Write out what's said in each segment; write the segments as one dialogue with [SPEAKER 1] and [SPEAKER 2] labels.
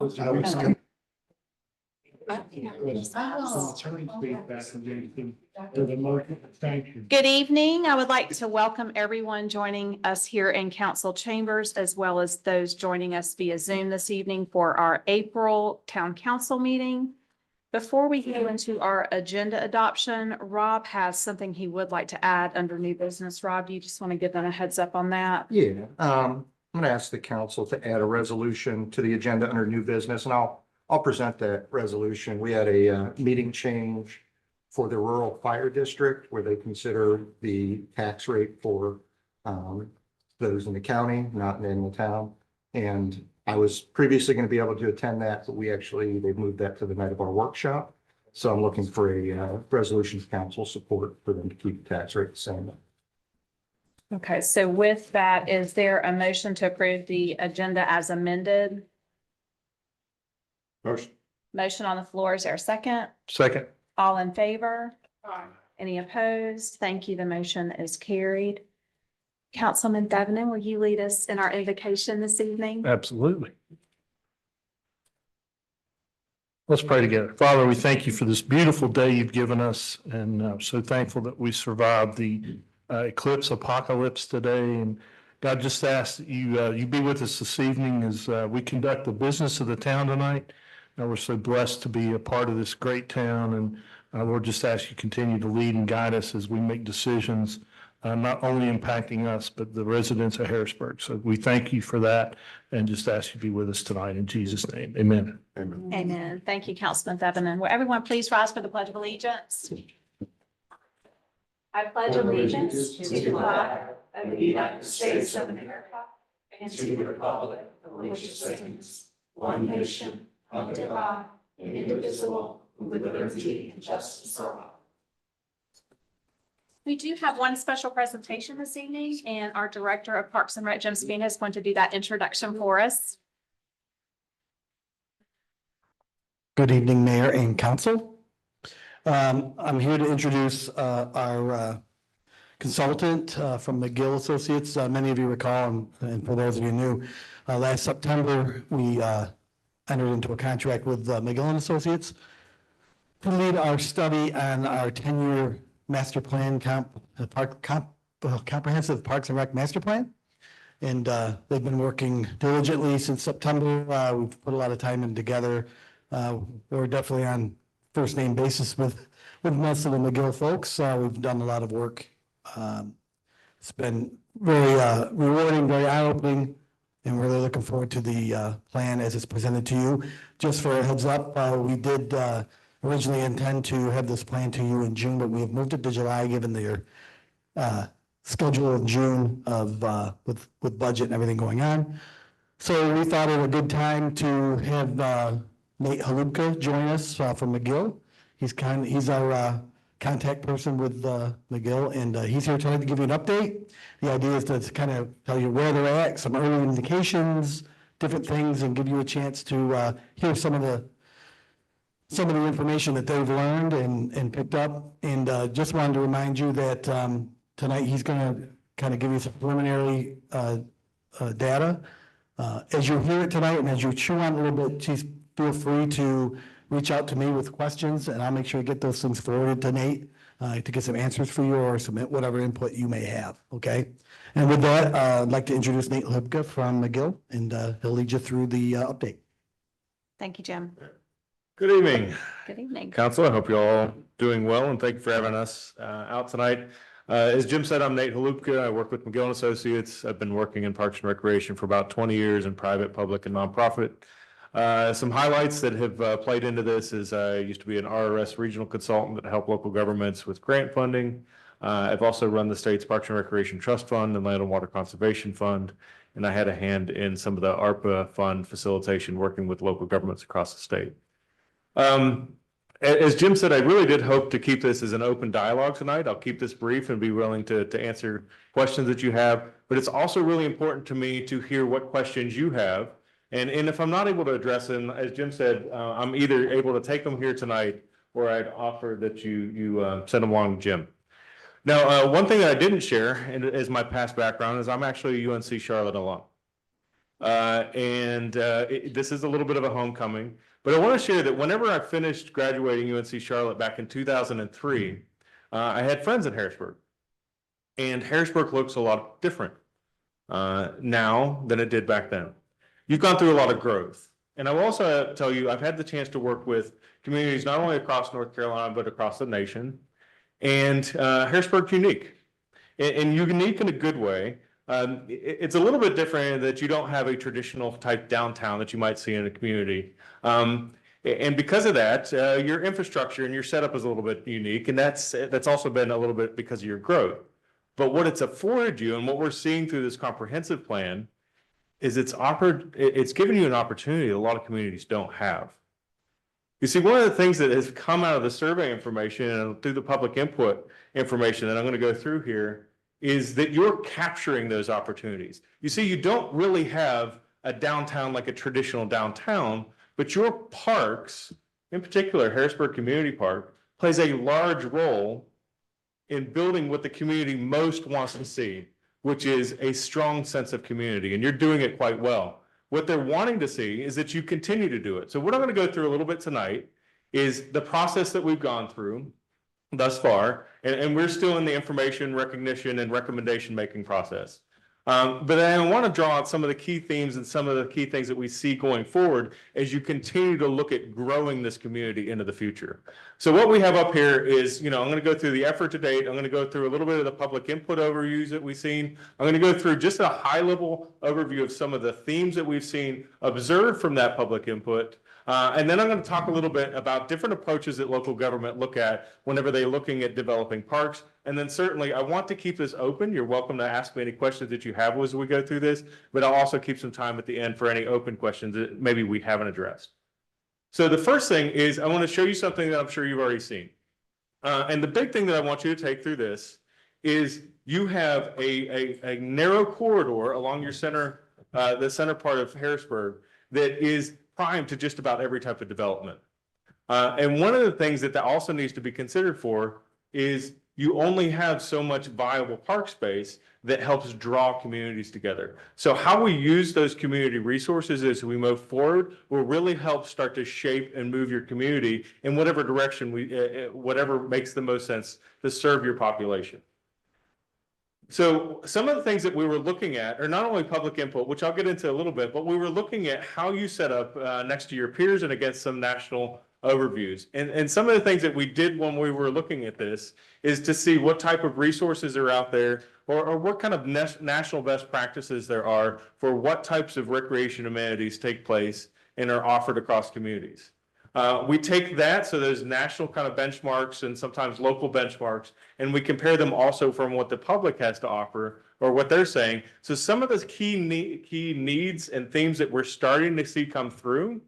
[SPEAKER 1] Good evening. I would like to welcome everyone joining us here in council chambers, as well as those joining us via Zoom this evening for our April town council meeting. Before we go into our agenda adoption, Rob has something he would like to add under new business. Rob, do you just want to give them a heads up on that?
[SPEAKER 2] Yeah, I'm going to ask the council to add a resolution to the agenda under new business, and I'll present that resolution. We had a meeting change for the rural fire district where they consider the tax rate for those in the county, not in the town. And I was previously going to be able to attend that, but they've moved that to the night of our workshop. So I'm looking for a resolution of council support for them to keep the tax rate the same.
[SPEAKER 1] Okay, so with that, is there a motion to approve the agenda as amended?
[SPEAKER 2] Motion.
[SPEAKER 1] Motion on the floor. Is there a second?
[SPEAKER 2] Second.
[SPEAKER 1] All in favor? Any opposed? Thank you. The motion is carried. Councilman Devaney, will you lead us in our invocation this evening?
[SPEAKER 3] Absolutely. Let's pray together. Father, we thank you for this beautiful day you've given us, and so thankful that we survived the apocalypse today. And God, just ask that you be with us this evening as we conduct the business of the town tonight. And we're so blessed to be a part of this great town. And Lord, just ask you continue to lead and guide us as we make decisions, not only impacting us, but the residents of Harrisburg. So we thank you for that and just ask you to be with us tonight in Jesus' name. Amen.
[SPEAKER 2] Amen.
[SPEAKER 1] Amen. Thank you, Councilman Devaney. Will everyone please rise for the Pledge of Allegiance? I pledge allegiance to the flag of the United States of America and to the republic for which it stands, one nation, under God, indivisible, with liberty and justice for all. We do have one special presentation this evening, and our Director of Parks and Rec, Jim Spina, is going to do that introduction for us.
[SPEAKER 4] Good evening, Mayor and Council. I'm here to introduce our consultant from McGill Associates. Many of you recall, and for those of you new, last September, we entered into a contract with McGill and Associates to lead our study on our 10-year master plan, comprehensive Parks and Rec master plan. And they've been working diligently since September. We've put a lot of time in together. We're definitely on first name basis with most of the McGill folks. We've done a lot of work. It's been very rewarding, very eye-opening, and we're really looking forward to the plan as it's presented to you. Just for a heads up, we did originally intend to have this plan to you in June, but we have moved it to July given their schedule in June of with budget and everything going on. So we thought it a good time to have Nate Halupka join us from McGill. He's our contact person with McGill, and he's here tonight to give you an update. The idea is to kind of tell you where they're at, some early indications, different things, and give you a chance to hear some of the information that they've learned and picked up. And just wanted to remind you that tonight he's going to kind of give you some preliminary data. As you hear it tonight and as you chew on it a little bit, please feel free to reach out to me with questions, and I'll make sure to get those things forwarded to Nate to get some answers for you or submit whatever input you may have, okay? And with that, I'd like to introduce Nate Halupka from McGill, and he'll lead you through the update.
[SPEAKER 1] Thank you, Jim.
[SPEAKER 5] Good evening.
[SPEAKER 1] Good evening.
[SPEAKER 5] Council. I hope you're all doing well, and thank you for having us out tonight. As Jim said, I'm Nate Halupka. I work with McGill and Associates. I've been working in Parks and Recreation for about 20 years in private, public, and nonprofit. Some highlights that have played into this is I used to be an RRS regional consultant that helped local governments with grant funding. I've also run the state's Parks and Recreation Trust Fund and Land and Water Conservation Fund, and I had a hand in some of the ARPA fund facilitation working with local governments across the state. As Jim said, I really did hope to keep this as an open dialogue tonight. I'll keep this brief and be willing to answer questions that you have, but it's also really important to me to hear what questions you have. And if I'm not able to address them, as Jim said, I'm either able to take them here tonight or I'd offer that you send them along to Jim. Now, one thing that I didn't share as my past background is I'm actually a UNC Charlotte alum. This is a little bit of a homecoming, but I want to share that whenever I finished graduating UNC Charlotte back in 2003, I had friends in Harrisburg, and Harrisburg looks a lot different now than it did back then. You've gone through a lot of growth. And I will also tell you, I've had the chance to work with communities not only across North Carolina, but across the nation. And Harrisburg's unique, and unique in a good way. It's a little bit different that you don't have a traditional type downtown that you might see in a community. And because of that, your infrastructure and your setup is a little bit unique, and that's also been a little bit because of your growth. But what it's afforded you, and what we're seeing through this comprehensive plan, is it's given you an opportunity that a lot of communities don't have. You see, one of the things that has come out of the survey information and through the public input information that I'm going to go through here is that you're capturing those opportunities. You see, you don't really have a downtown like a traditional downtown, but your parks, in particular Harrisburg Community Park, plays a large role in building what the community most wants to see, which is a strong sense of community, and you're doing it quite well. What they're wanting to see is that you continue to do it. So what I'm going to go through a little bit tonight is the process that we've gone through thus far, and we're still in the information recognition and recommendation making process. But I want to draw out some of the key themes and some of the key things that we see going forward as you continue to look at growing this community into the future. So what we have up here is, I'm going to go through the effort to date. I'm going to go through a little bit of the public input overviews that we've seen. I'm going to go through just a high level overview of some of the themes that we've seen observed from that public input. And then I'm going to talk a little bit about different approaches that local government look at whenever they're looking at developing parks. And then certainly I want to keep this open. You're welcome to ask me any questions that you have as we go through this, but I'll also keep some time at the end for any open questions that maybe we haven't addressed. So the first thing is I want to show you something that I'm sure you've already seen. And the big thing that I want you to take through this is you have a narrow corridor along your the center part of Harrisburg that is prime to just about every type of development. And one of the things that also needs to be considered for is you only have so much viable park space that helps draw communities together. So how we use those community resources as we move forward will really help start to shape and move your community in whatever direction whatever makes the most sense to serve your population. So some of the things that we were looking at are not only public input, which I'll get into a little bit, but we were looking at how you set up next to your peers and against some national overviews. And some of the things that we did when we were looking at this is to see what type of resources are out there or what kind of national best practices there are for what types of recreation amenities take place and are offered across communities. We take that, so there's national kind of benchmarks and sometimes local benchmarks, and we compare them also from what the public has to offer or what they're saying. So some of those key needs and themes that we're starting to see come through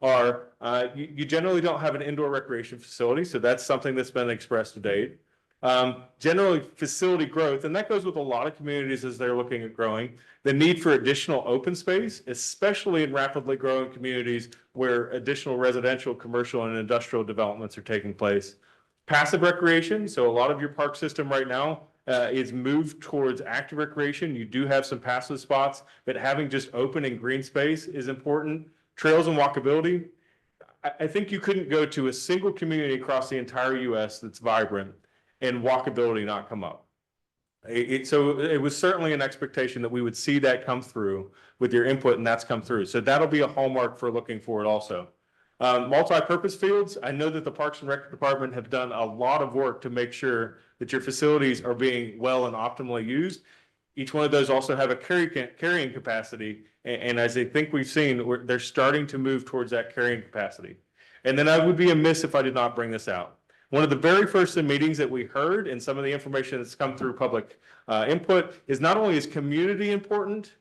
[SPEAKER 5] are you generally don't have an indoor recreation facility, so that's something that's been expressed to date. Generally facility growth, and that goes with a lot of communities as they're looking at growing. The need for additional open space, especially in rapidly growing communities where additional residential, commercial, and industrial developments are taking place. Passive recreation, so a lot of your park system right now is moved towards active recreation. You do have some passive spots, but having just open and green space is important. Trails and walkability. I think you couldn't go to a single community across the entire U.S. that's vibrant and walkability not come up. So it was certainly an expectation that we would see that come through with your input, and that's come through. So that'll be a hallmark for looking forward also. Multi-purpose fields. I know that the Parks and Rec Department have done a lot of work to make sure that your facilities are being well and optimally used. Each one of those also have a carrying capacity. And as I think we've seen, they're starting to move towards that carrying capacity. And then I would be amiss if I did not bring this out. One of the very first meetings that we heard and some of the information that's come through public input is not only is community important,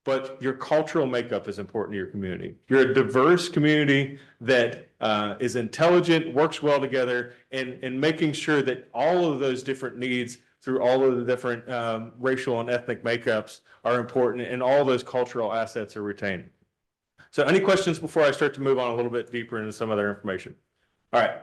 [SPEAKER 5] but your cultural makeup is important to your community. You're a diverse community that is intelligent, works well together, and making sure that all of those different needs through all of the different racial and ethnic makeups are important, and all those cultural assets are retained. So any questions before I start to move on a little bit deeper into some other information? All right.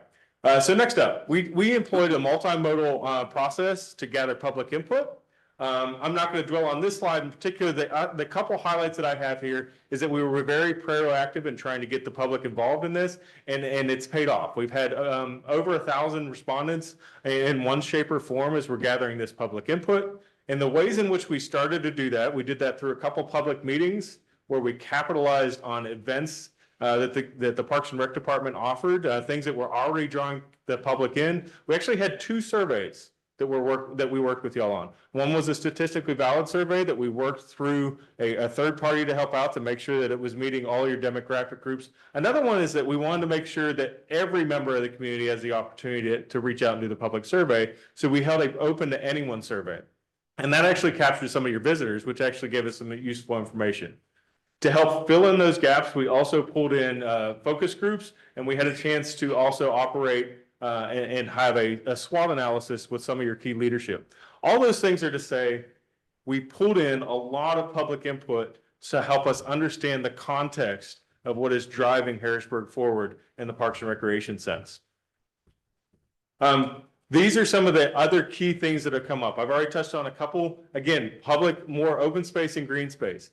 [SPEAKER 5] So next up, we employed a multimodal process to gather public input. I'm not going to dwell on this slide in particular. The couple highlights that I have here is that we were very proactive in trying to get the public involved in this, and it's paid off. We've had over 1,000 respondents in one shape or form as we're gathering this public input. And the ways in which we started to do that, we did that through a couple public meetings where we capitalized on events that the Parks and Rec Department offered, things that were already drawing the public in. We actually had 2 surveys that we worked with y'all on. One was a statistically valid survey that we worked through a third party to help out to make sure that it was meeting all your demographic groups. Another one is that we wanted to make sure that every member of the community has the opportunity to reach out and do the public survey. So we held an open to anyone survey. And that actually captured some of your visitors, which actually gave us some useful information. To help fill in those gaps, we also pulled in focus groups, and we had a chance to also operate and have a SWOT analysis with some of your key leadership. All those things are to say, we pulled in a lot of public input to help us understand the context of what is driving Harrisburg forward in the Parks and Recreation sense. These are some of the other key things that have come up. I've already touched on a couple. Again, public, more open space and green space.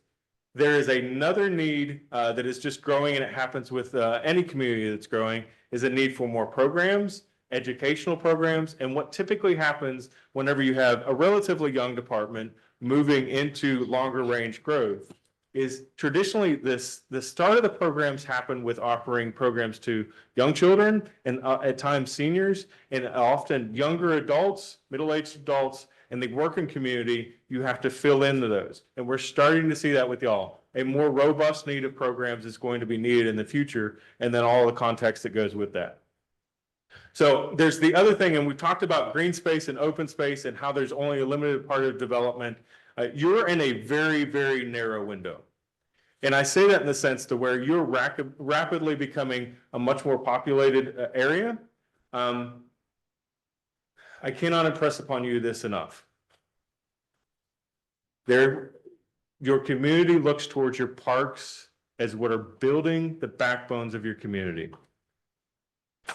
[SPEAKER 5] There is another need that is just growing, and it happens with any community that's growing, is a need for more programs, educational programs. And what typically happens whenever you have a relatively young department moving into longer range growth is traditionally the start of the programs happen with offering programs to young children and at times seniors, and often younger adults, middle-aged adults, and the working community. You have to fill into those. And we're starting to see that with y'all. A more robust need of programs is going to be needed in the future, and then all the context that goes with that. So there's the other thing, and we talked about green space and open space and how there's only a limited part of development. You're in a very, very narrow window. And I say that in the sense to where you're rapidly becoming a much more populated area. I cannot impress upon you this enough. Your community looks towards your parks as what are building the backbones of your community.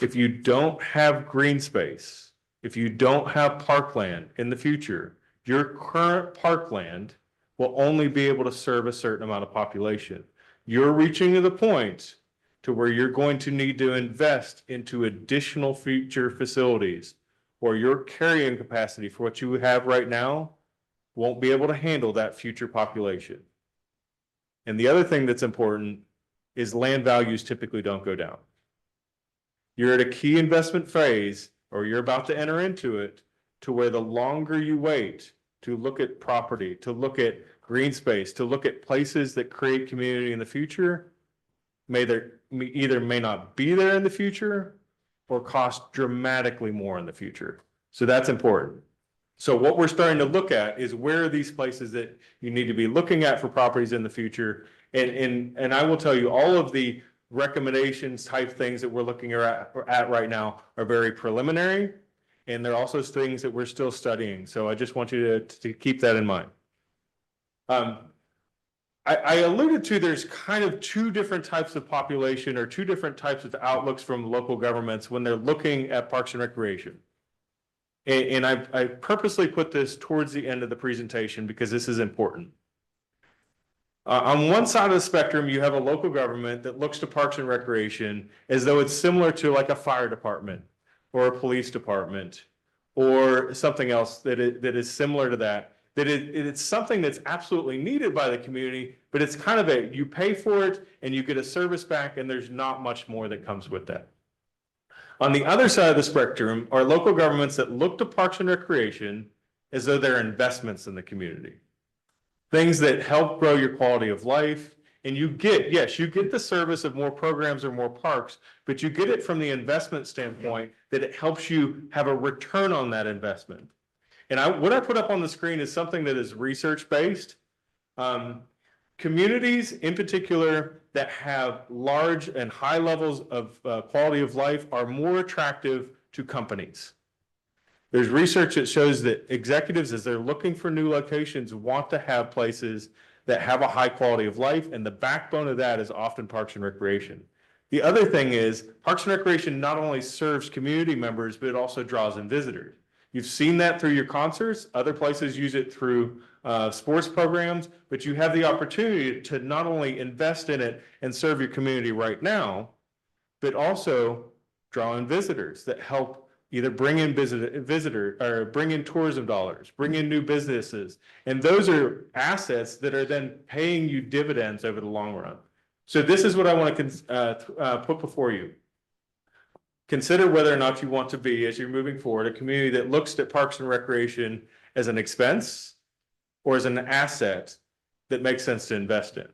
[SPEAKER 5] If you don't have green space, if you don't have parkland in the future, your current parkland will only be able to serve a certain amount of population. You're reaching to the point to where you're going to need to invest into additional future facilities, or your carrying capacity for what you have right now won't be able to handle that future population. And the other thing that's important is land values typically don't go down. You're at a key investment phase, or you're about to enter into it, to where the longer you wait to look at property, to look at green space, to look at places that create community in the future, may not be there in the future or cost dramatically more in the future. So that's important. So what we're starting to look at is where are these places that you need to be looking at for properties in the future. And I will tell you, all of the recommendations type things that we're looking at right now are very preliminary, and they're also things that we're still studying. So I just want you to keep that in mind. I alluded to there's kind of 2 different types of population, or 2 different types of outlooks from local governments when they're looking at parks and recreation. And I purposely put this towards the end of the presentation because this is important. On one side of the spectrum, you have a local government that looks to parks and recreation as though it's similar to like a fire department or a police department or something else that is similar to that. It's something that's absolutely needed by the community, but it's kind of you pay for it and you get a service back, and there's not much more that comes with that. On the other side of the spectrum are local governments that look to parks and recreation as though they're investments in the community. Things that help grow your quality of life. And you get the service of more programs or more parks, but you get it from the investment standpoint that it helps you have a return on that investment. And what I put up on the screen is something that is research-based. Communities in particular that have large and high levels of quality of life are more attractive to companies. There's research that shows that executives, as they're looking for new locations, want to have places that have a high quality of life, and the backbone of that is often parks and recreation. The other thing is parks and recreation not only serves community members, but it also draws in visitors. You've seen that through your concerts. Other places use it through sports programs, but you have the opportunity to not only invest in it and serve your community right now, but also draw in visitors that help either bring in visitor or bring in tourism dollars, bring in new businesses. And those are assets that are then paying you dividends over the long run. So this is what I want to put before you. Consider whether or not you want to be, as you're moving forward, a community that looks at Parks and Recreation as an expense or as an asset that makes sense to invest in.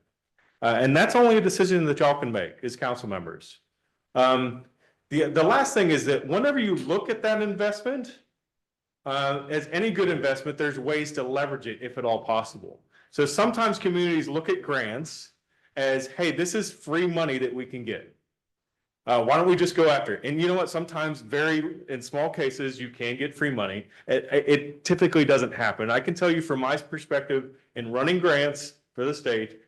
[SPEAKER 5] And that's only a decision that y'all can make as council members. The last thing is that whenever you look at that investment, as any good investment, there's ways to leverage it if at all possible. So sometimes communities look at grants as, hey, this is free money that we can get. Why don't we just go after it? And you know what? Sometimes in small cases, you can get free money. It typically doesn't happen. I can tell you from my perspective in running grants for the state,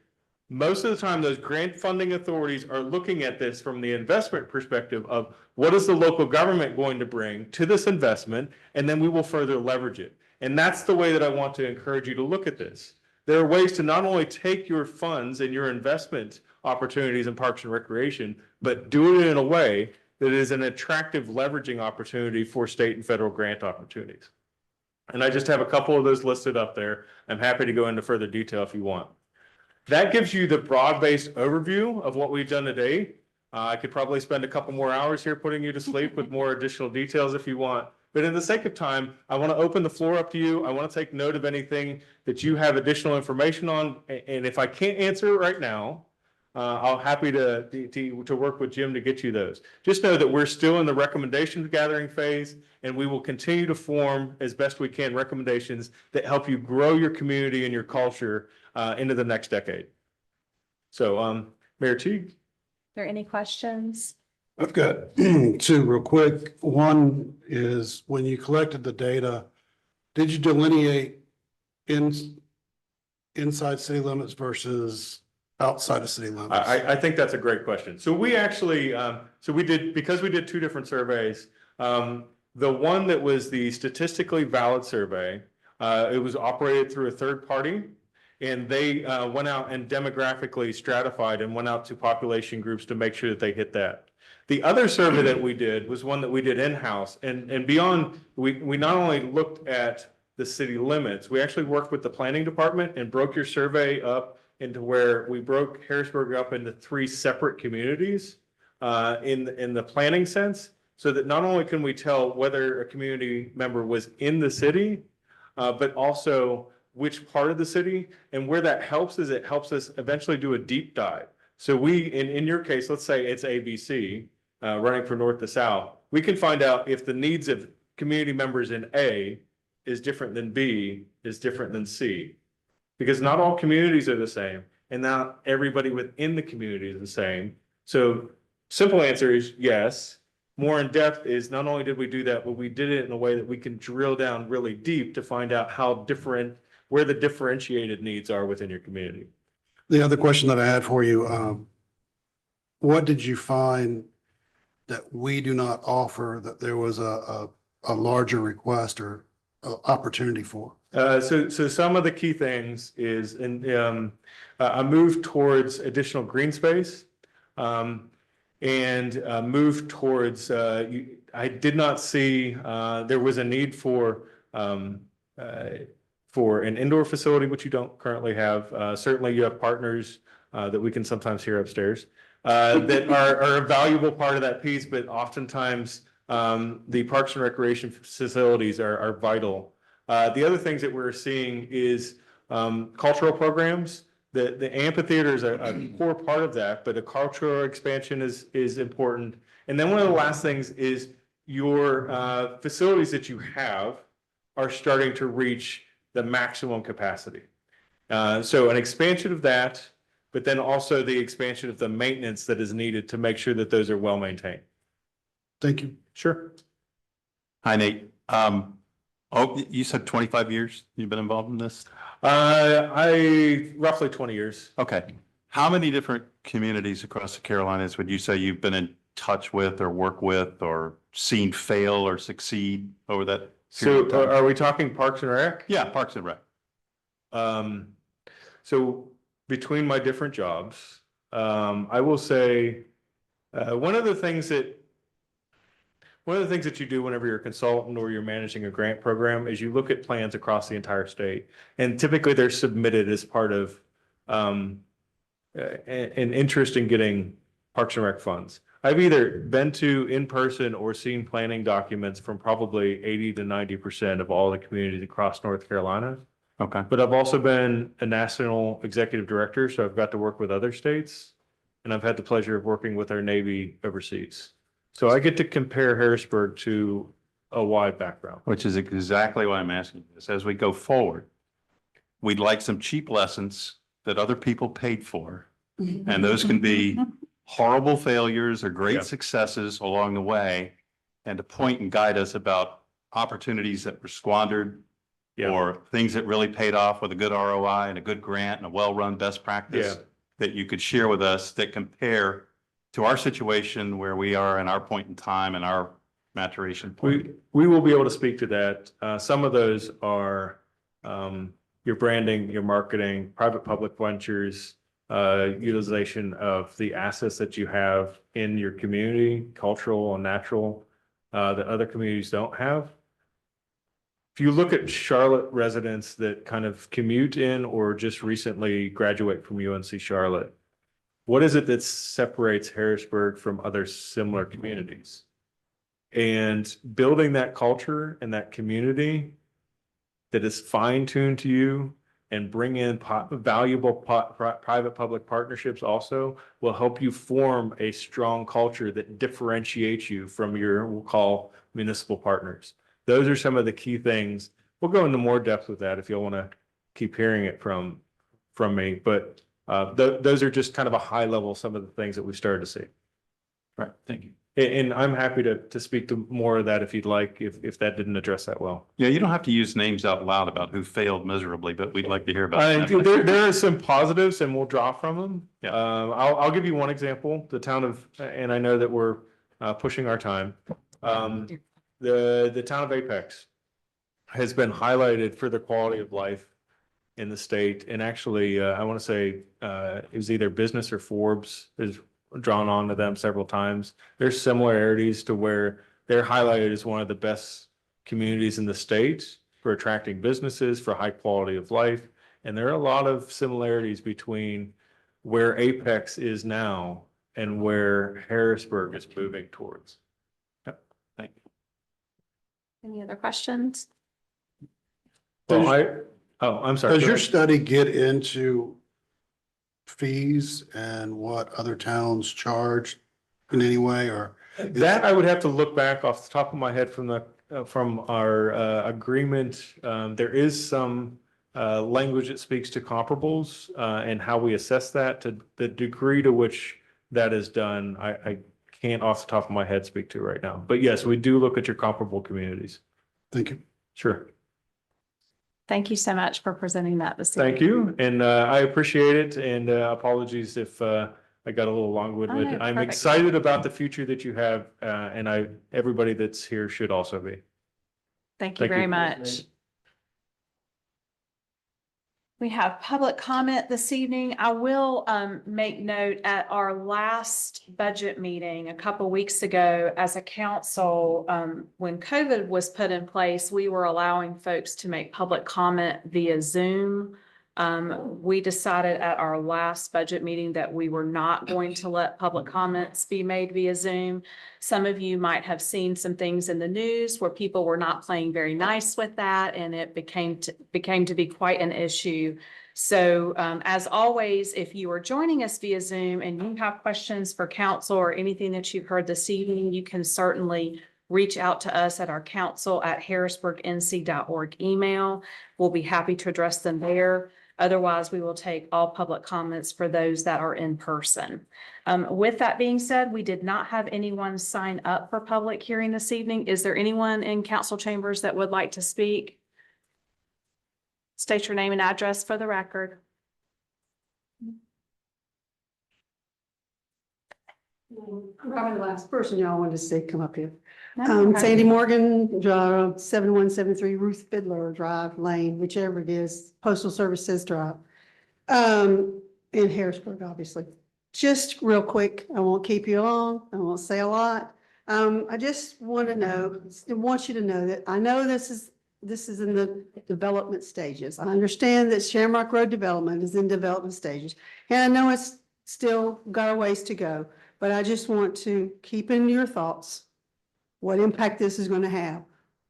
[SPEAKER 5] most of the time, those grant funding authorities are looking at this from the investment perspective of what is the local government going to bring to this investment, and then we will further leverage it. And that's the way that I want to encourage you to look at this. There are ways to not only take your funds and your investment opportunities in Parks and Recreation, but do it in a way that is an attractive leveraging opportunity for state and federal grant opportunities. And I just have a couple of those listed up there. I'm happy to go into further detail if you want. That gives you the broad-based overview of what we've done today. I could probably spend a couple more hours here putting you to sleep with more additional details if you want. But in the sake of time, I want to open the floor up to you. I want to take note of anything that you have additional information on. And if I can't answer it right now, I'll happy to work with Jim to get you those. Just know that we're still in the recommendation gathering phase, and we will continue to form as best we can recommendations that help you grow your community and your culture into the next decade. So, Mayor Teague.
[SPEAKER 1] Are there any questions?
[SPEAKER 6] I've got two real quick. One is when you collected the data, did you delineate inside city limits versus outside of city limits?
[SPEAKER 5] I think that's a great question. So we actually, because we did two different surveys, the one that was the statistically valid survey, it was operated through a third party, and they went out and demographically stratified and went out to population groups to make sure that they hit that. The other survey that we did was one that we did in-house, and beyond, we not only looked at the city limits, we actually worked with the planning department and broke your survey up into where we broke Harrisburg up into 3 separate communities in the planning sense, so that not only can we tell whether a community member was in the city, but also which part of the city. And where that helps is it helps us eventually do a deep dive. So we, in your case, let's say it's ABC, running from north to south, we can find out if the needs of community members in A is different than B, is different than C. Because not all communities are the same, and not everybody within the community is the same. So simple answer is yes. More in depth is not only did we do that, but we did it in a way that we can drill down really deep to find out where the differentiated needs are within your community.
[SPEAKER 6] The other question that I had for you, what did you find that we do not offer that there was a larger request or opportunity for?
[SPEAKER 5] So some of the key things is a move towards additional green space, and a move towards, I did not see, there was a need for an indoor facility, which you don't currently have. Certainly you have partners that we can sometimes hear upstairs that are a valuable part of that piece, but oftentimes the Parks and Recreation facilities are vital. The other things that we're seeing is cultural programs. The amphitheater is a core part of that, but a cultural expansion is important. And then one of the last things is your facilities that you have are starting to reach the maximum capacity. So an expansion of that, but then also the expansion of the maintenance that is needed to make sure that those are well maintained.
[SPEAKER 6] Thank you.
[SPEAKER 5] Sure.
[SPEAKER 7] Hi, Nate. You said 25 years you've been involved in this?
[SPEAKER 5] Roughly 20 years.
[SPEAKER 7] Okay. How many different communities across the Carolinas would you say you've been in touch with or work with or seen fail or succeed over that
[SPEAKER 5] So
[SPEAKER 7] period of time.
[SPEAKER 5] are we talking Parks and Rec?
[SPEAKER 7] Yeah, Parks and Rec.
[SPEAKER 5] So between my different jobs, I will say, one of the things that you do whenever you're a consultant or you're managing a grant program is you look at plans across the entire state. And typically they're submitted as part of, an interest in getting Parks and Rec funds. I've either been to in person or seen planning documents from probably 80 to 90% of all the communities across North Carolina.
[SPEAKER 7] Okay.
[SPEAKER 5] But I've also been a national executive director, so I've got to work with other states. And I've had the pleasure of working with our Navy overseas. So I get to compare Harrisburg to a wide background.
[SPEAKER 7] Which is exactly why I'm asking this. As we go forward, we'd like some cheap lessons that other people paid for. And those can be horrible failures or
[SPEAKER 5] Yeah.
[SPEAKER 7] great successes along the way. And to point and guide us about opportunities that were squandered
[SPEAKER 5] Yeah.
[SPEAKER 7] or things that really paid off with a good ROI and a good grant and a well-run best practice
[SPEAKER 5] Yeah.
[SPEAKER 7] that you could share with us that compare to our situation where we are in our point in time and our maturation point.
[SPEAKER 5] We will be able to speak to that. Some of those are your branding, your marketing, private-public ventures, utilization of the assets that you have in your community, cultural and natural, that other communities don't have. If you look at Charlotte residents that kind of commute in or just recently graduate from UNC Charlotte, what is it that separates Harrisburg from other similar communities? And building that culture and that community that is fine-tuned to you and bring in valuable private-public partnerships also will help you form a strong culture that differentiates you from your, we'll call, municipal partners. Those are some of the key things. We'll go into more depth with that if you'll want to keep hearing it from me. But those are just kind of a high level, some of the things that we've started to see.
[SPEAKER 7] Right, thank you.
[SPEAKER 5] And I'm happy to speak to more of that if you'd like, if that didn't address that well.
[SPEAKER 7] Yeah, you don't have to use names out loud about who failed miserably, but we'd like to hear about them.
[SPEAKER 5] There are some positives and we'll draw from them.
[SPEAKER 7] Yeah.
[SPEAKER 5] I'll give you one example, the town of, and I know that we're pushing our time. The town of Apex has been highlighted for the quality of life in the state. And actually, I want to say it was either Business or Forbes has drawn on to them several times. There's similarities to where they're highlighted as one of the best communities in the state for attracting businesses, for high quality of life. And there are a lot of similarities between where Apex is now and where Harrisburg is moving towards.
[SPEAKER 7] Yep, thank you.
[SPEAKER 1] Any other questions?
[SPEAKER 5] Well, I'm sorry.
[SPEAKER 6] Does
[SPEAKER 5] Go
[SPEAKER 6] your
[SPEAKER 5] ahead.
[SPEAKER 6] study get into fees and what other towns charge in any way, or?
[SPEAKER 5] That I would have to look back off the top of my head from our agreement. There is some language that speaks to comparables and how we assess that. To the degree to which that is done, I can't off the top of my head speak to right now. But yes, we do look at your comparable communities.
[SPEAKER 6] Thank you.
[SPEAKER 5] Sure.
[SPEAKER 1] Thank you so much for presenting that this evening.
[SPEAKER 5] Thank you. And I appreciate it. And apologies if I got a little long-winded.
[SPEAKER 1] Oh, no,
[SPEAKER 5] I'm
[SPEAKER 1] perfect.
[SPEAKER 5] excited about the future that you have. And everybody that's here should also be.
[SPEAKER 1] Thank you
[SPEAKER 5] Thank
[SPEAKER 1] very
[SPEAKER 5] you.
[SPEAKER 1] much. We have public comment this evening. I will make note at our last budget meeting a couple weeks ago as a council, when COVID was put in place, we were allowing folks to make public comment via Zoom. We decided at our last budget meeting that we were not going to let public comments be made via Zoom. Some of you might have seen some things in the news where people were not playing very nice with that, and it became to be quite an issue. So as always, if you are joining us via Zoom and you have questions for council or anything that you've heard this evening, you can certainly reach out to us at our council@harrisburgnc.org email. We'll be happy to address them there. Otherwise, we will take all public comments for those that are in person. With that being said, we did not have anyone sign up for public hearing this evening. Is there anyone in council chambers that would like to speak? State your name and address for the record.
[SPEAKER 8] I'm probably the last person y'all wanted to see come up here.
[SPEAKER 1] No,
[SPEAKER 8] Sandy Morgan, 7173 Ruth Fiddler Drive Lane, whichever it is, Postal Service says drive. In Harrisburg, obviously. Just real quick, I won't keep you long, I won't say a lot. I just want to know, I want you to know that I know this is in the development stages. I understand that Shamrock Road development is in development stages. And I know it's still got a ways to go, but I just want to keep in your thoughts what impact this is going to have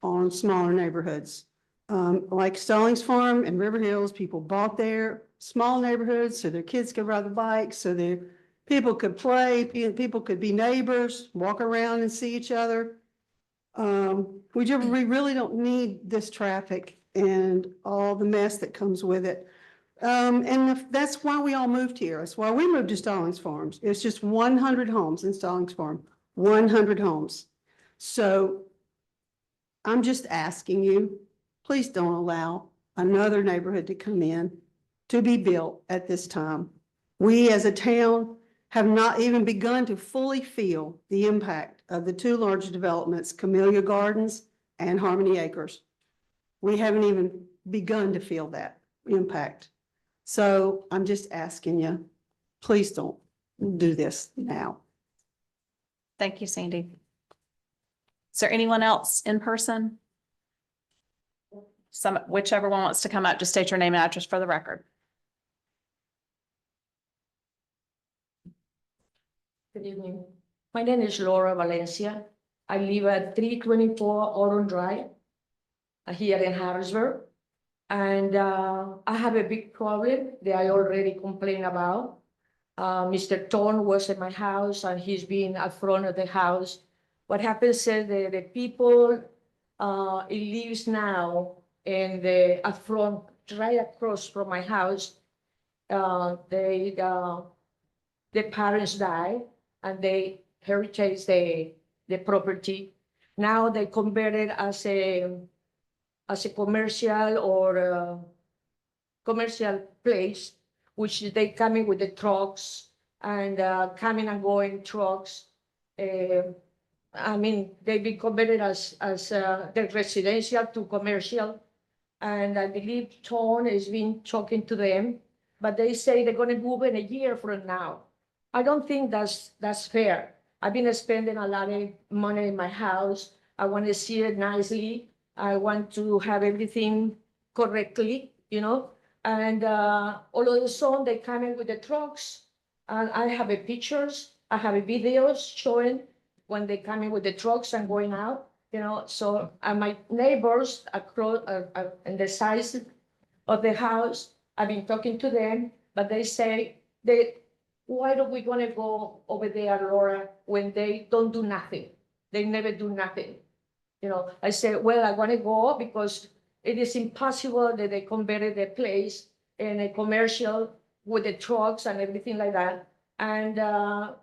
[SPEAKER 8] on smaller neighborhoods. Like Stallings Farm and River Hills, people bought their small neighborhoods so their kids could ride the bike, so their people could play, people could be neighbors, walk around and see each other. We really don't need this traffic and all the mess that comes with it. That's why we all moved here. That's why we moved to Stallings Farms. It's just 100 homes in Stallings Farm, 100 homes. So I'm just asking you, please don't allow another neighborhood to come in to be built at this time. We as a town have not even begun to fully feel the impact of the two large developments, Camellia Gardens and Harmony Acres. We haven't even begun to feel that impact. So I'm just asking you, please don't do this now.
[SPEAKER 1] thank you, Sandy. Is there anyone else in person? Whichever one wants to come up, just state your name and address for the record.
[SPEAKER 9] Good evening. My name is Laura Valencia. I live at 324 Autumn Drive here in Harrisburg. And I have a big problem that I already complained about. Mr. Ton was at my house and he's been at front of the house. What happens is that the people it lives now in the at front, right across from my house. The parents died and they heritage the property. Now they converted as a commercial or commercial place, which they coming with the trucks and coming and going trucks. I mean, they've been converted as the residential to commercial. And I believe Tone has been talking to them, but they say they're gonna move in a year from now. I don't think that's fair. I've been spending a lot of money in my house. I want to see it nicely. I want to have everything correctly, you know? And all of a sudden they come in with the trucks and I have a pictures, I have a videos showing when they come in with the trucks and going out, you know? So my neighbors across in the sides of the house, I've been talking to them, but they say why don't we gonna go over there, Laura, when they don't do nothing? They never do nothing. You know, I said, well, I want to go because it is impossible that they converted the place in a commercial with the trucks and everything like that. And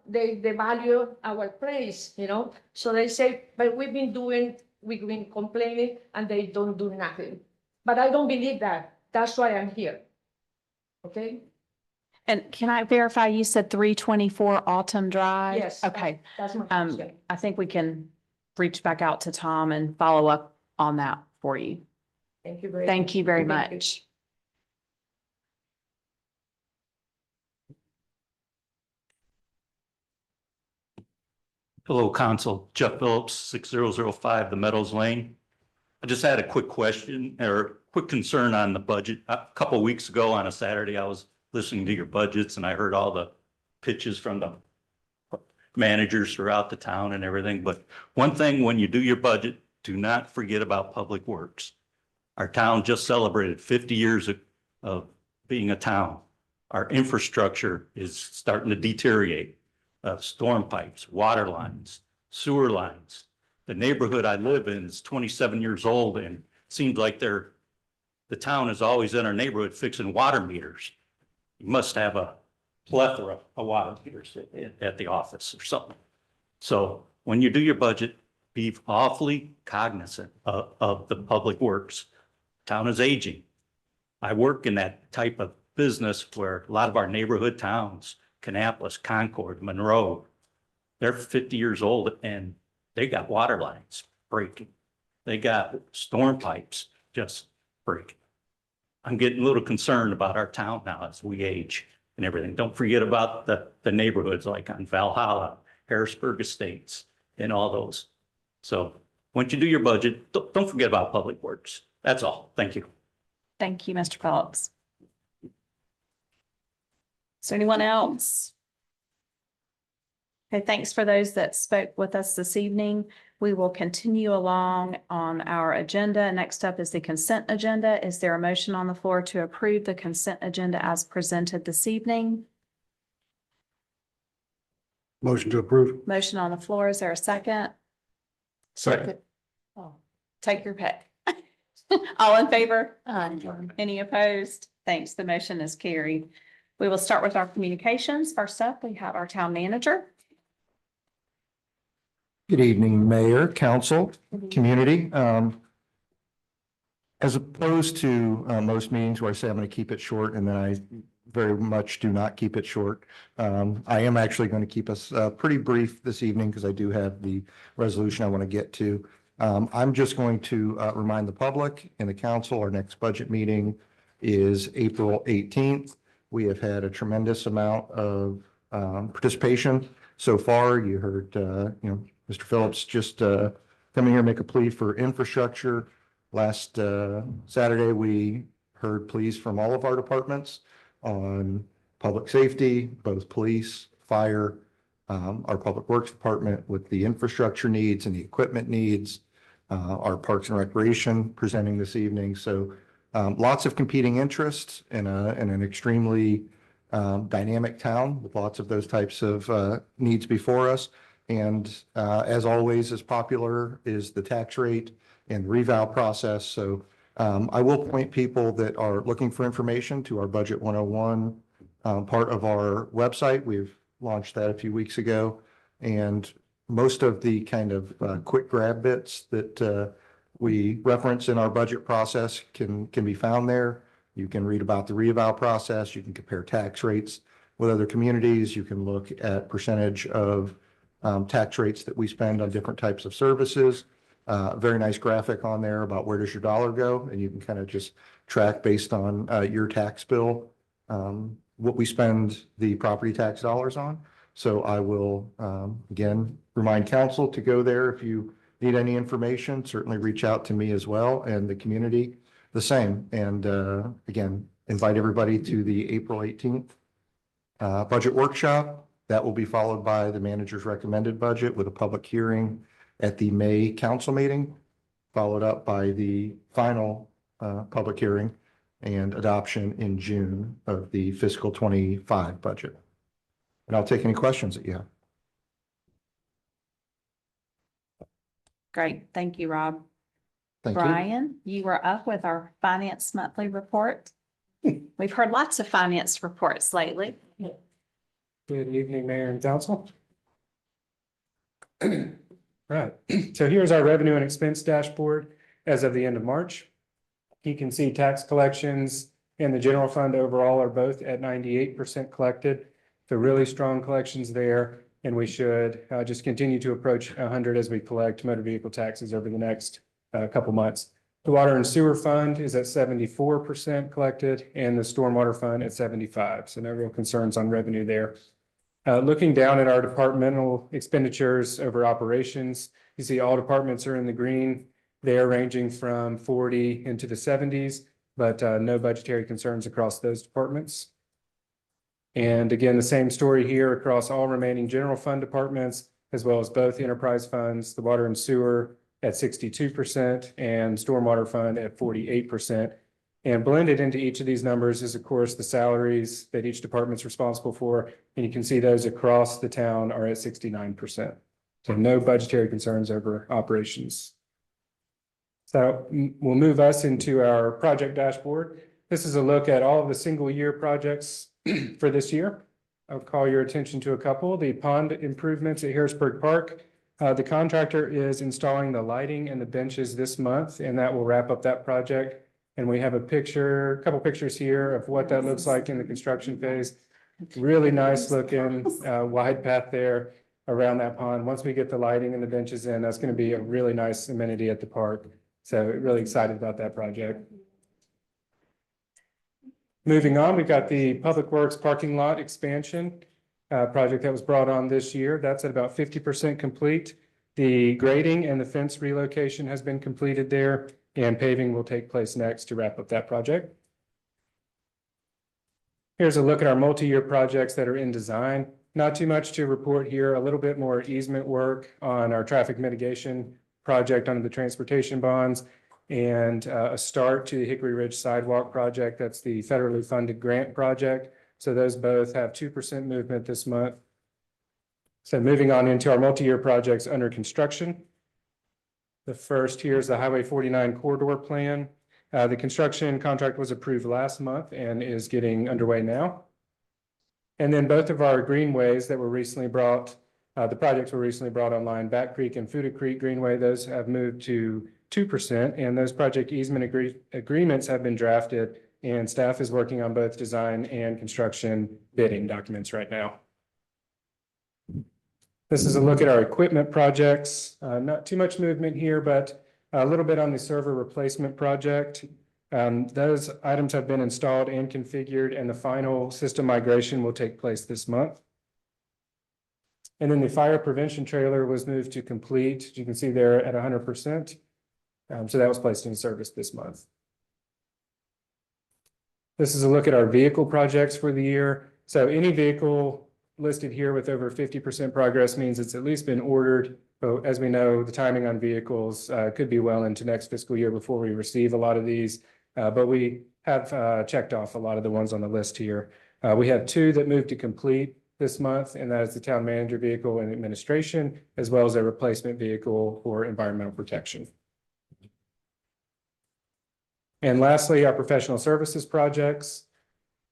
[SPEAKER 9] they value our place, you know. So they say, but we've been complaining and they don't do nothing. But I don't believe that. That's why I'm here. Okay?
[SPEAKER 1] And can I verify, you said 324 Autumn Drive?
[SPEAKER 9] Yes.
[SPEAKER 1] Okay.
[SPEAKER 9] That's my question.
[SPEAKER 1] I think we can reach back out to Tom and follow up on that for you.
[SPEAKER 9] Thank you very much.
[SPEAKER 1] Thank you very
[SPEAKER 9] Thank you.
[SPEAKER 1] much.
[SPEAKER 7] Hello, Council. Jeff Phillips, 6005 The Meadows Lane. I just had a quick question or quick concern on the budget. A couple of weeks ago on a Saturday, I was listening to your budgets and I heard all the pitches from the managers throughout the town and everything. But one thing, when you do your budget, do not forget about Public Works. Our town just celebrated 50 years of being a town. Our infrastructure is starting to deteriorate. Storm pipes, water lines, sewer lines. The neighborhood I live in is 27 years old and it seems like the town is always in our neighborhood fixing water meters. You must have a plethora of water meters at the office or something. So when you do your budget, be awfully cognizant of the Public Works. Town is aging. I work in that type of business where a lot of our neighborhood towns, Kannapolis, Concord, Monroe, they're 50 years old and they got water lines breaking. They got storm pipes just breaking. I'm getting a little concerned about our town now as we age and everything. Don't forget about the neighborhoods like on Valhalla, Harrisburg Estates, and all those. So once you do your budget, don't forget about public works. That's all. Thank you.
[SPEAKER 1] Thank you, Mr. Phillips. Is there anyone else? Okay, thanks for those that spoke with us this evening. We will continue along on our agenda. Next up is the consent agenda. Is there a motion on the floor to approve the consent agenda as presented this evening?
[SPEAKER 6] Motion to approve.
[SPEAKER 1] Motion on the floor. Is there a second?
[SPEAKER 5] Second.
[SPEAKER 1] Oh, take your pick. All in favor? Any opposed? Thanks. The motion is carried. We will start with our communications. First up, we have our town manager.
[SPEAKER 2] Good evening, Mayor, Council, community. As opposed to most meetings where I say I'm going to keep it short and then I very much do not keep it short. I am actually going to keep us pretty brief this evening because I do have the resolution I want to get to. I'm just going to remind the public and the council, our next budget meeting is April 18th. We have had a tremendous amount of participation so far. You heard, Mr. Phillips just come in here and make a plea for infrastructure. Last Saturday, we heard pleas from all of our departments on public safety, both police, fire, our public works department with the infrastructure needs and the equipment needs, our parks and recreation presenting this evening. So lots of competing interests in an extremely dynamic town with lots of those types of needs before us. And as always, as popular is the tax rate and revow process. So I will point people that are looking for information to our Budget 101 part of our website. We've launched that a few weeks ago. And most of the kind of quick grab bits that we reference in our budget process can be found there. You can read about the revow process. You can compare tax rates with other communities. You can look at percentage of tax rates that we spend on different types of services. Very nice graphic on there about where does your dollar go, and you can kind of just track based on your tax bill what we spend the property tax dollars on. So I will again remind council to go there if you need any information. Certainly reach out to me as well, and the community the same. And again, invite everybody to the April 18th budget workshop. That will be followed by the manager's recommended budget with a public hearing at the May council meeting, followed up by the final public hearing and adoption in June of the fiscal 25 budget. And I'll take any questions that you have.
[SPEAKER 1] Great. Thank you, Rob.
[SPEAKER 2] Thank you.
[SPEAKER 1] Brian, you were up with our finance monthly report. We've heard lots of finance reports lately.
[SPEAKER 10] Good evening, Mayor and Council. Right, so here's our revenue and expense dashboard as of the end of March. You can see tax collections and the general fund overall are both at 98% collected. So really strong collections there, and we should just continue to approach 100 as we collect motor vehicle taxes over the next couple months. The water and sewer fund is at 74% collected, and the stormwater fund at 75%. So no real concerns on revenue there. Looking down at our departmental expenditures over operations, you see all departments are in the green. They're ranging from 40 into the 70s, but no budgetary concerns across those departments. And again, the same story here across all remaining general fund departments, as well as both enterprise funds, the water and sewer at 62% and stormwater fund at 48%. And blended into each of these numbers is, of course, the salaries that each department's responsible for. And you can see those across the town are at 69%. So no budgetary concerns over operations. So we'll move us into our project dashboard. This is a look at all of the single year projects for this year. I'll call your attention to a couple. The pond improvements at Harrisburg Park. The contractor is installing the lighting and the benches this month, and that will wrap up that project. And we have a couple pictures here of what that looks like in the construction phase. Really nice looking wide path there. around that pond. Once we get the lighting and the benches in, that's going to be a really nice amenity at the park. So really excited about that project. Moving on, we've got the Public Works parking lot expansion project that was brought on this year. That's at about 50% complete. The grading and the fence relocation has been completed there, and paving will take place next to wrap up that project. Here's a look at our multi-year projects that are in design. Not too much to report here, a little bit more easement work on our traffic mitigation project under the transportation bonds, and a start to the Hickory Ridge Sidewalk project. That's the federally funded grant project. So those both have 2% movement this month. So moving on into our multi-year projects under construction. The first here is the Highway 49 corridor plan. The construction contract was approved last month and is getting underway now. And then both of our greenways that were recently brought, the projects were recently brought online, Back Creek and Fuda Creek Greenway, those have moved to 2%, and those project easement agreements have been drafted, and staff is working on both design and construction bidding documents right now. This is a look at our equipment projects. Not too much movement here, but a little bit on the server replacement project. Those items have been installed and configured, and the final system migration will take place this month. And then the fire prevention trailer was moved to complete. As you can see there at 100%. So that was placed in service this month. This is a look at our vehicle projects for the year. So any vehicle listed here with over 50% progress means it's at least been ordered. But as we know, the timing on vehicles could be well into next fiscal year before we receive a lot of these. But we have checked off a lot of the ones on the list here. We have 2 that moved to complete this month, and that is the town manager vehicle and administration, as well as a replacement vehicle for environmental protection. And lastly, our professional services projects.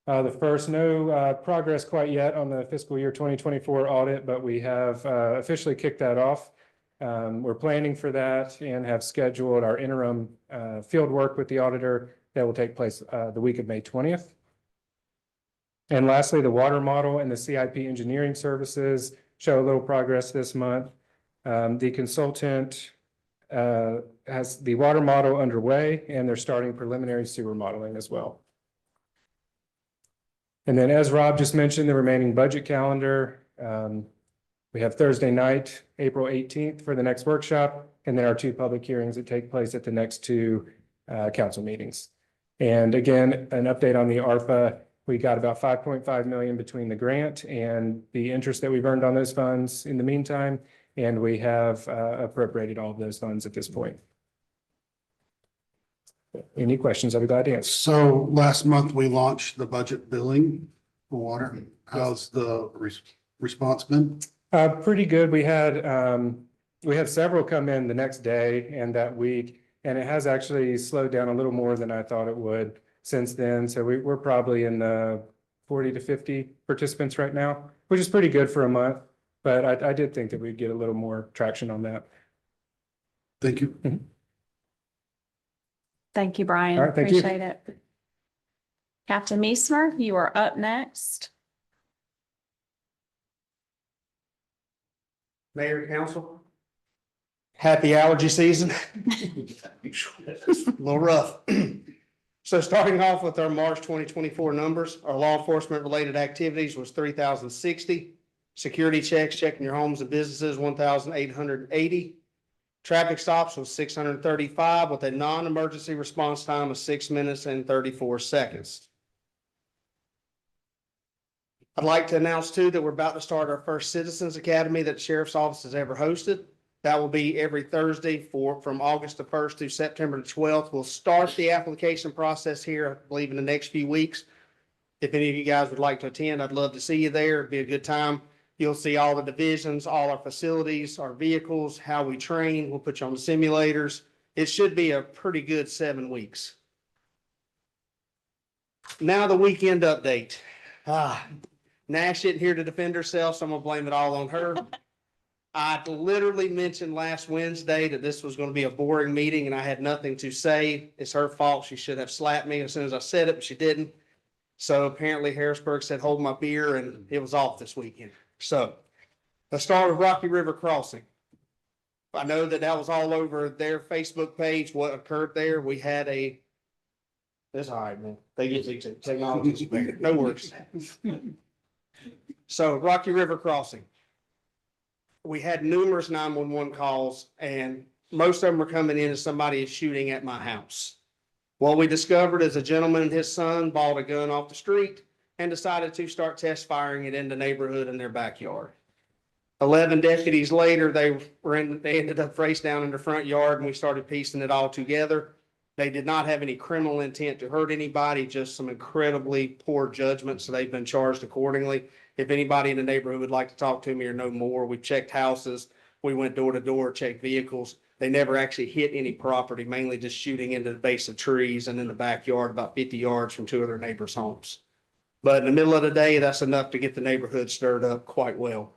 [SPEAKER 10] The first, no progress quite yet on the fiscal year 2024 audit, but we have officially kicked that off. We're planning for that and have scheduled our interim field work with the auditor that will take place the week of May 20th. And lastly, the water model and the CIP engineering services show a little progress this month. The consultant has the water model underway, and they're starting preliminary sewer modeling as well. And then, as Rob just mentioned, the remaining budget calendar, we have Thursday night, April 18th for the next workshop, and then our 2 public hearings that take place at the next 2 council meetings. And again, an update on the ARPA. We got about 5.5 million between the grant and the interest that we've earned on those funds in the meantime, and we have appropriated all of those funds at this point. Any questions? I'll be glad to answer.
[SPEAKER 6] So last month, we launched the budget billing for water. How's the response been?
[SPEAKER 10] Pretty good. We had several come in the next day and that week, and it has actually slowed down a little more than I thought it would since then. So we're probably in the 40 to 50 participants right now, which is pretty good for a month. But I did think that we'd get a little more traction on that.
[SPEAKER 6] Thank you.
[SPEAKER 10] Mm-hmm.
[SPEAKER 1] Thank you, Brian.
[SPEAKER 10] All right, thank you.
[SPEAKER 1] Appreciate it. Captain Meisner, you are up next.
[SPEAKER 11] Mayor, council. Happy allergy season. A little rough. So starting off with our March 2024 numbers, our law enforcement related activities was 3,060. Security checks, checking your homes and businesses, 1,880. Traffic stops was 635 with a non-emergency response time of 6 minutes and 34 seconds. I'd like to announce too that we're about to start our first Citizens Academy that the Sheriff's Office has ever hosted. That will be every Thursday from August the 1st to September the 12th. We'll start the application process here, I believe, in the next few weeks. If any of you guys would like to attend, I'd love to see you there. It'd be a good time. You'll see all the divisions, all our facilities, our vehicles, how we train. We'll put you on the simulators. It should be a pretty good 7 weeks. Now the weekend update. Nash isn't here to defend herself, so I'm gonna blame it all on her. I literally mentioned last Wednesday that this was going to be a boring meeting and I had nothing to say. It's her fault. She should have slapped me as soon as I said it, but she didn't. So apparently Harrisburg said, hold my beer, and it was off this weekend. So Let's start with Rocky River Crossing. I know that that was all over their Facebook page, what occurred there. We had it's all right, man. They get these technologies, no worries. So Rocky River Crossing. We had numerous 911 calls and most of them were coming in as somebody is shooting at my house. What we discovered is a gentleman and his son bought a gun off the street and decided to start test firing it in the neighborhood in their backyard. 11 deputies later, they ended up face down in the front yard and we started piecing it all together. They did not have any criminal intent to hurt anybody, just some incredibly poor judgment. So they've been charged accordingly. If anybody in the neighborhood would like to talk to me or know more, we checked houses. We went door to door, checked vehicles. They never actually hit any property, mainly just shooting into the base of trees and in the backyard about 50 yards from two of their neighbors' homes. But in the middle of the day, that's enough to get the neighborhood stirred up quite well.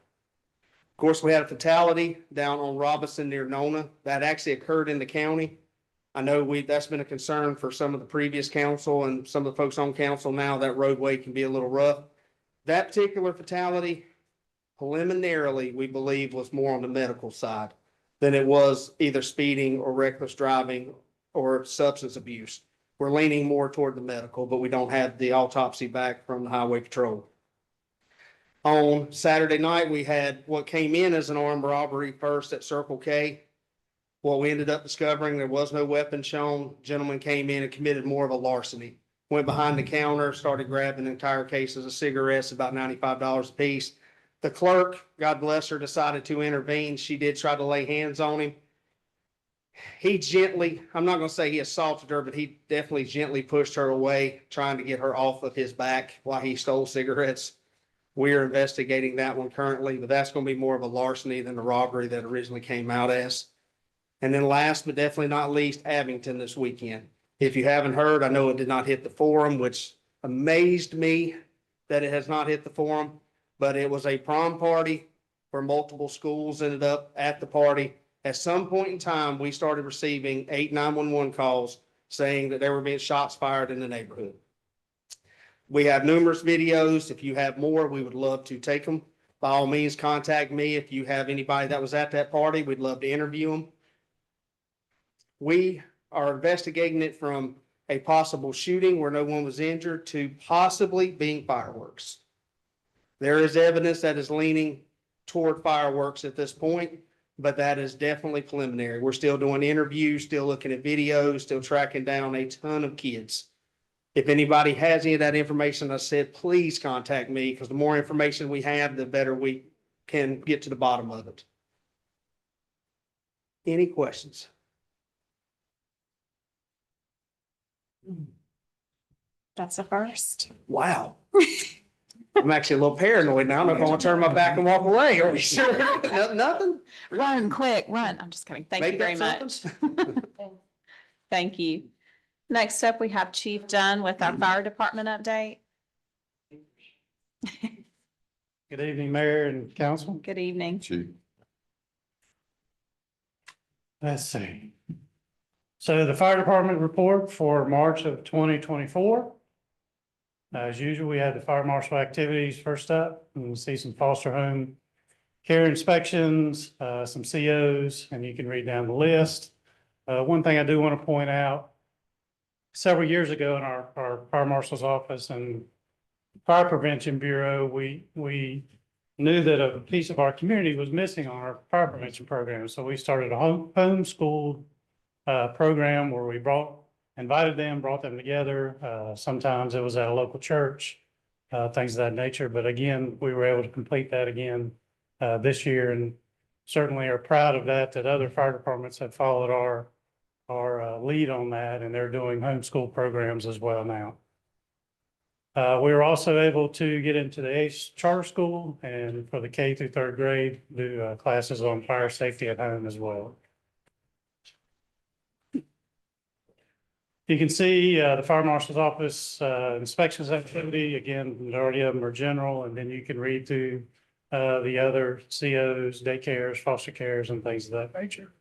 [SPEAKER 11] Of course, we had a fatality down on Robinson near Nona. That actually occurred in the county. I know that's been a concern for some of the previous council and some of the folks on council now. That roadway can be a little rough. That particular fatality, preliminarily, we believe was more on the medical side than it was either speeding or reckless driving or substance abuse. We're leaning more toward the medical, but we don't have the autopsy back from the highway patrol. On Saturday night, we had what came in as an armed robbery first at Circle K. What we ended up discovering, there was no weapon shown. Gentleman came in and committed more of a larceny. Went behind the counter, started grabbing entire cases of cigarettes, about $95 a piece. The clerk, God bless her, decided to intervene. She did try to lay hands on him. He gently, I'm not going to say he assaulted her, but he definitely gently pushed her away, trying to get her off of his back while he stole cigarettes. We are investigating that one currently, but that's going to be more of a larceny than the robbery that originally came out as. And then last but definitely not least, Abington this weekend. If you haven't heard, I know it did not hit the forum, which amazed me that it has not hit the forum, but it was a prom party where multiple schools ended up at the party. At some point in time, we started receiving 8 911 calls saying that there were being shots fired in the neighborhood. We have numerous videos. If you have more, we would love to take them. By all means, contact me. If you have anybody that was at that party, we'd love to interview them. We are investigating it from a possible shooting where no one was injured to possibly being fireworks. There is evidence that is leaning toward fireworks at this point, but that is definitely preliminary. We're still doing interviews, still looking at videos, still tracking down a ton of kids. If anybody has any of that information, I said, please contact me, because the more information we have, the better we can get to the bottom of it. Any questions?
[SPEAKER 1] That's a first.
[SPEAKER 11] Wow. I'm actually a little paranoid now. I don't know if I want to turn my back and walk away. Are you sure? Nothing?
[SPEAKER 1] Run, quick, run. I'm just kidding. Thank you
[SPEAKER 11] Make
[SPEAKER 1] very
[SPEAKER 11] up
[SPEAKER 1] much.
[SPEAKER 11] something?
[SPEAKER 1] Thank you. Next up, we have Chief Dunn with our fire department update.
[SPEAKER 12] Good evening, Mayor and Council.
[SPEAKER 1] Good evening.
[SPEAKER 12] Let's see. So the fire department report for March of 2024. As usual, we had the fire marshal activities first up, and we'll see some foster home care inspections, some COs, and you can read down the list. One thing I do want to point out, several years ago in our fire marshal's office and fire prevention bureau, we knew that a piece of our community was missing on our fire prevention program. So we started a homeschool program where we invited them, brought them together. Sometimes it was at a local church, things of that nature. But again, we were able to complete that again this year, and certainly are proud of that other fire departments have followed our lead on that, and they're doing homeschool programs as well now. We were also able to get into the ACE charter school, and for the K through 3rd grade, do classes on fire safety at home as well. You can see the fire marshal's office inspections activity. Again, the majority of them are general, and then you can read through the other COs, daycares, foster cares, and things of that nature.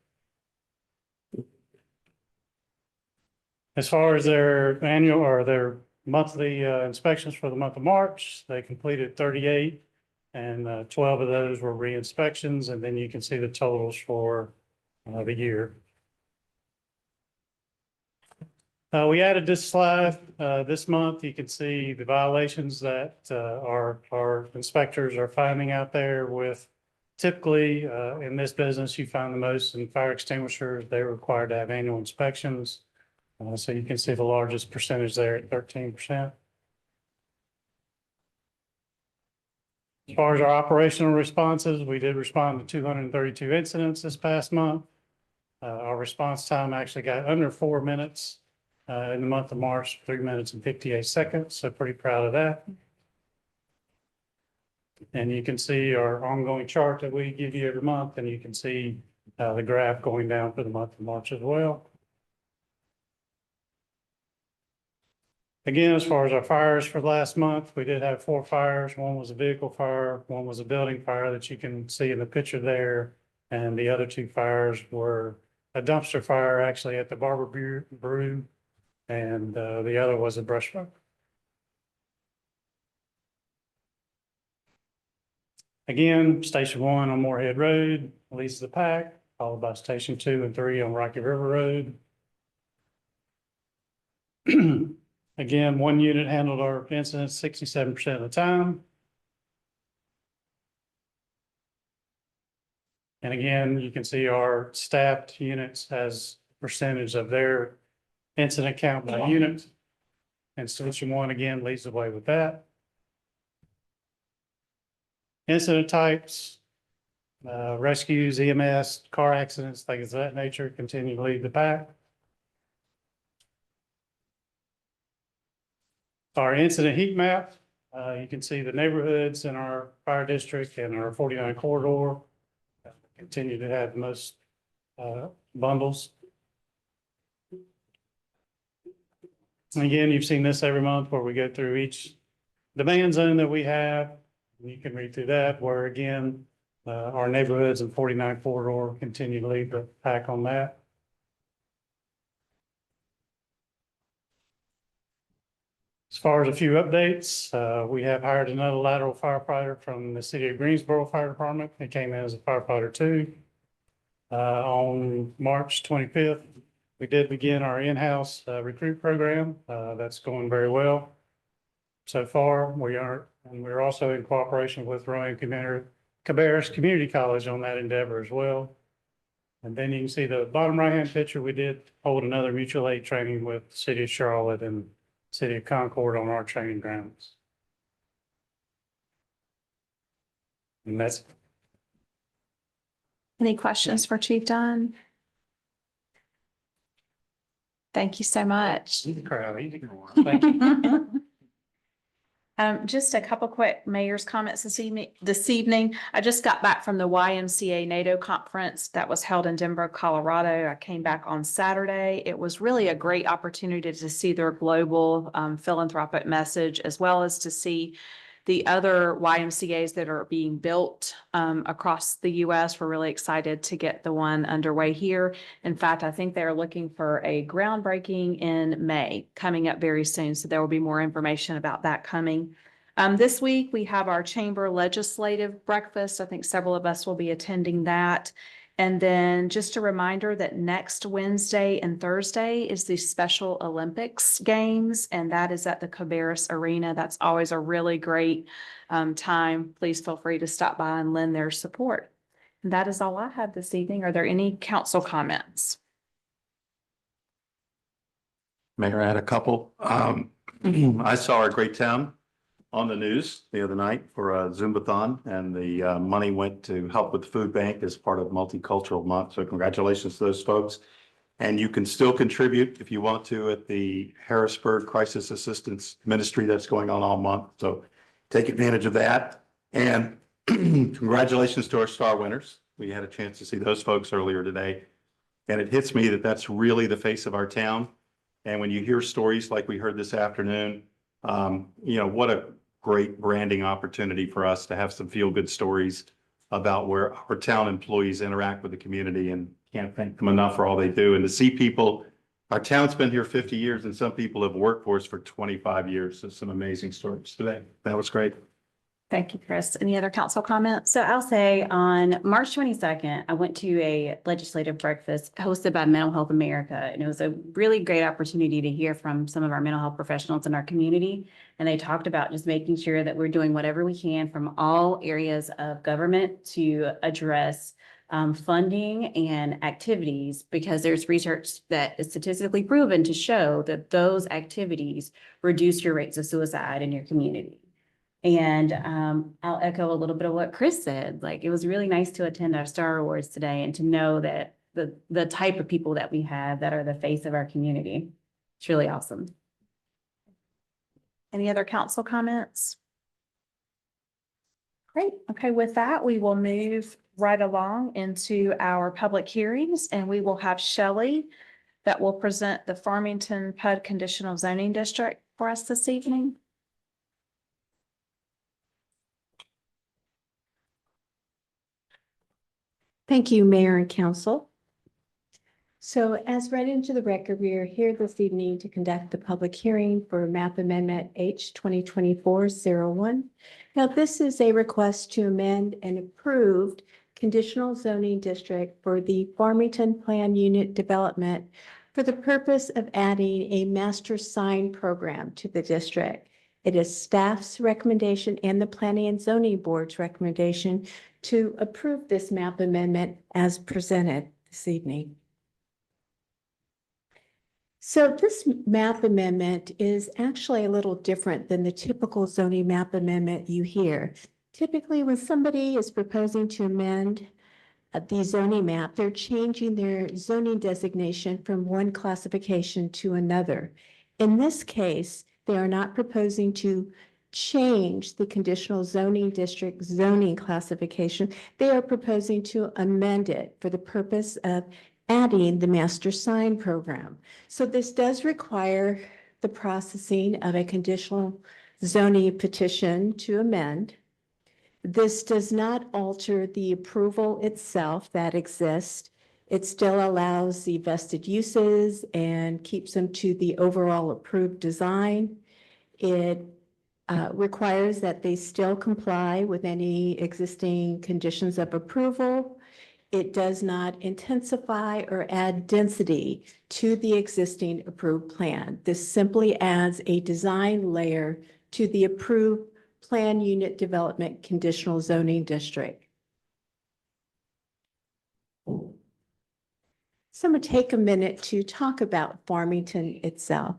[SPEAKER 12] As far as their annual or their monthly inspections for the month of March, they completed 38 and 12 of those were re-inspections, and then you can see the totals for the year. We added this slide this month. You can see the violations that our inspectors are finding out there with. Typically, in this business, you find the most in fire extinguishers. They're required to have annual inspections. So you can see the largest percentage there at 13%. As far as our operational responses, we did respond to 232 incidents this past month. Our response time actually got under 4 minutes in the month of March, 3 minutes and 58 seconds. So pretty proud of that. And you can see our ongoing chart that we give you every month, and you can see the graph going down for the month of March as well. Again, as far as our fires for last month, we did have 4 fires. One was a vehicle fire, one was a building fire that you can see in the picture there. And the other 2 fires were a dumpster fire actually at the Barber Brew, and the other was a brush fire. Again, Station 1 on Moorhead Road leads the pack, followed by Station 2 and 3 on Rocky River Road. Again, 1 unit handled our incidents 67% of the time. And again, you can see our staffed units as percentage of their incident count by unit. And Station 1 again leads the way with that. Incident types, rescues, EMS, car accidents, things of that nature continue to lead the pack. Our incident heat map, you can see the neighborhoods in our fire district and our 49 corridor continue to have the most bundles. And again, you've seen this every month where we go through each demand zone that we have. You can read through that, where again, our neighborhoods and 49 corridor continue to lead the pack on that. As far as a few updates, we have hired another lateral firefighter from the city of Greensboro Fire Department. He came in as a firefighter 2. On March 25th, we did begin our in-house recruit program. That's going very well so far. We're also in cooperation with Rowan Cabarrus Community College on that endeavor as well. And then you can see the bottom right-hand picture. We did hold another mutual aid training with the city of Charlotte and city of Concord on our training grounds. And that's.
[SPEAKER 1] Any questions for Chief Dunn? Thank you so much.
[SPEAKER 12] Thank you.
[SPEAKER 1] Just a couple quick mayor's comments this evening. I just got back from the YMCA NATO conference that was held in Denver, Colorado. I came back on Saturday. It was really a great opportunity to see their global philanthropic message, as well as to see the other YMCAs that are being built across the U.S. We're really excited to get the one underway here. In fact, I think they're looking for a groundbreaking in May coming up very soon. So there will be more information about that coming. This week, we have our chamber legislative breakfast. I think several of us will be attending that. And then just a reminder that next Wednesday and Thursday is the Special Olympics Games, and that is at the Cabarrus Arena. That's always a really great time. Please feel free to stop by and lend their support. And that is all I have this evening. Are there any council comments?
[SPEAKER 7] Mayor, I had a couple. I saw our great town on the news the other night for a Zumbathon, and the money went to help with the food bank as part of Multicultural Month. So congratulations to those folks. And you can still contribute if you want to at the Harrisburg Crisis Assistance Ministry that's going on all month. So take advantage of that. And congratulations to our star winners. We had a chance to see those folks earlier today. And it hits me that that's really the face of our town. And when you hear stories like we heard this afternoon, what a great branding opportunity for us to have some feel-good stories about where our town employees interact with the community, and can't thank them enough for all they do. And to see people, our town's been here 50 years and some people have worked for us for 25 years. So some amazing stories today. That was great.
[SPEAKER 1] Thank you, Chris. Any other council comments?
[SPEAKER 13] So I'll say on March 22nd, I went to a legislative breakfast hosted by Mental Health America. And it was a really great opportunity to hear from some of our mental health professionals in our community. And they talked about just making sure that we're doing whatever we can from all areas of government to address funding and activities, because there's research that is statistically proven to show that those activities reduce your rates of suicide in your community. And I'll echo a little bit of what Chris said. Like, it was really nice to attend our Star Awards today and to know that the type of people that we have that are the face of our community. It's really awesome.
[SPEAKER 1] Any other council comments? Great. Okay, with that, we will move right along into our public hearings, and we will have Shelley that will present the Farmington PUD Conditional Zoning District for us this evening.
[SPEAKER 14] Thank you, Mayor and Council. So as read into the record, we are here this evening to conduct the public hearing for map amendment H 2024-01. Now, this is a request to amend an approved conditional zoning district for the Farmington Plan Unit Development for the purpose of adding a master sign program to the district. It is staff's recommendation and the Planning and Zoning Board's recommendation to approve this map amendment as presented this evening. So this map amendment is actually a little different than the typical zoning map amendment you hear. Typically, when somebody is proposing to amend the zoning map, they're changing their zoning designation from one classification to another. In this case, they are not proposing to change the conditional zoning district zoning classification. They are proposing to amend it for the purpose of adding the master sign program. So this does require the processing of a conditional zoning petition to amend. This does not alter the approval itself that exists. It still allows the vested uses and keeps them to the overall approved design. It requires that they still comply with any existing conditions of approval. It does not intensify or add density to the existing approved plan. This simply adds a design layer to the approved plan unit development conditional zoning district. So I'm going to take a minute to talk about Farmington itself.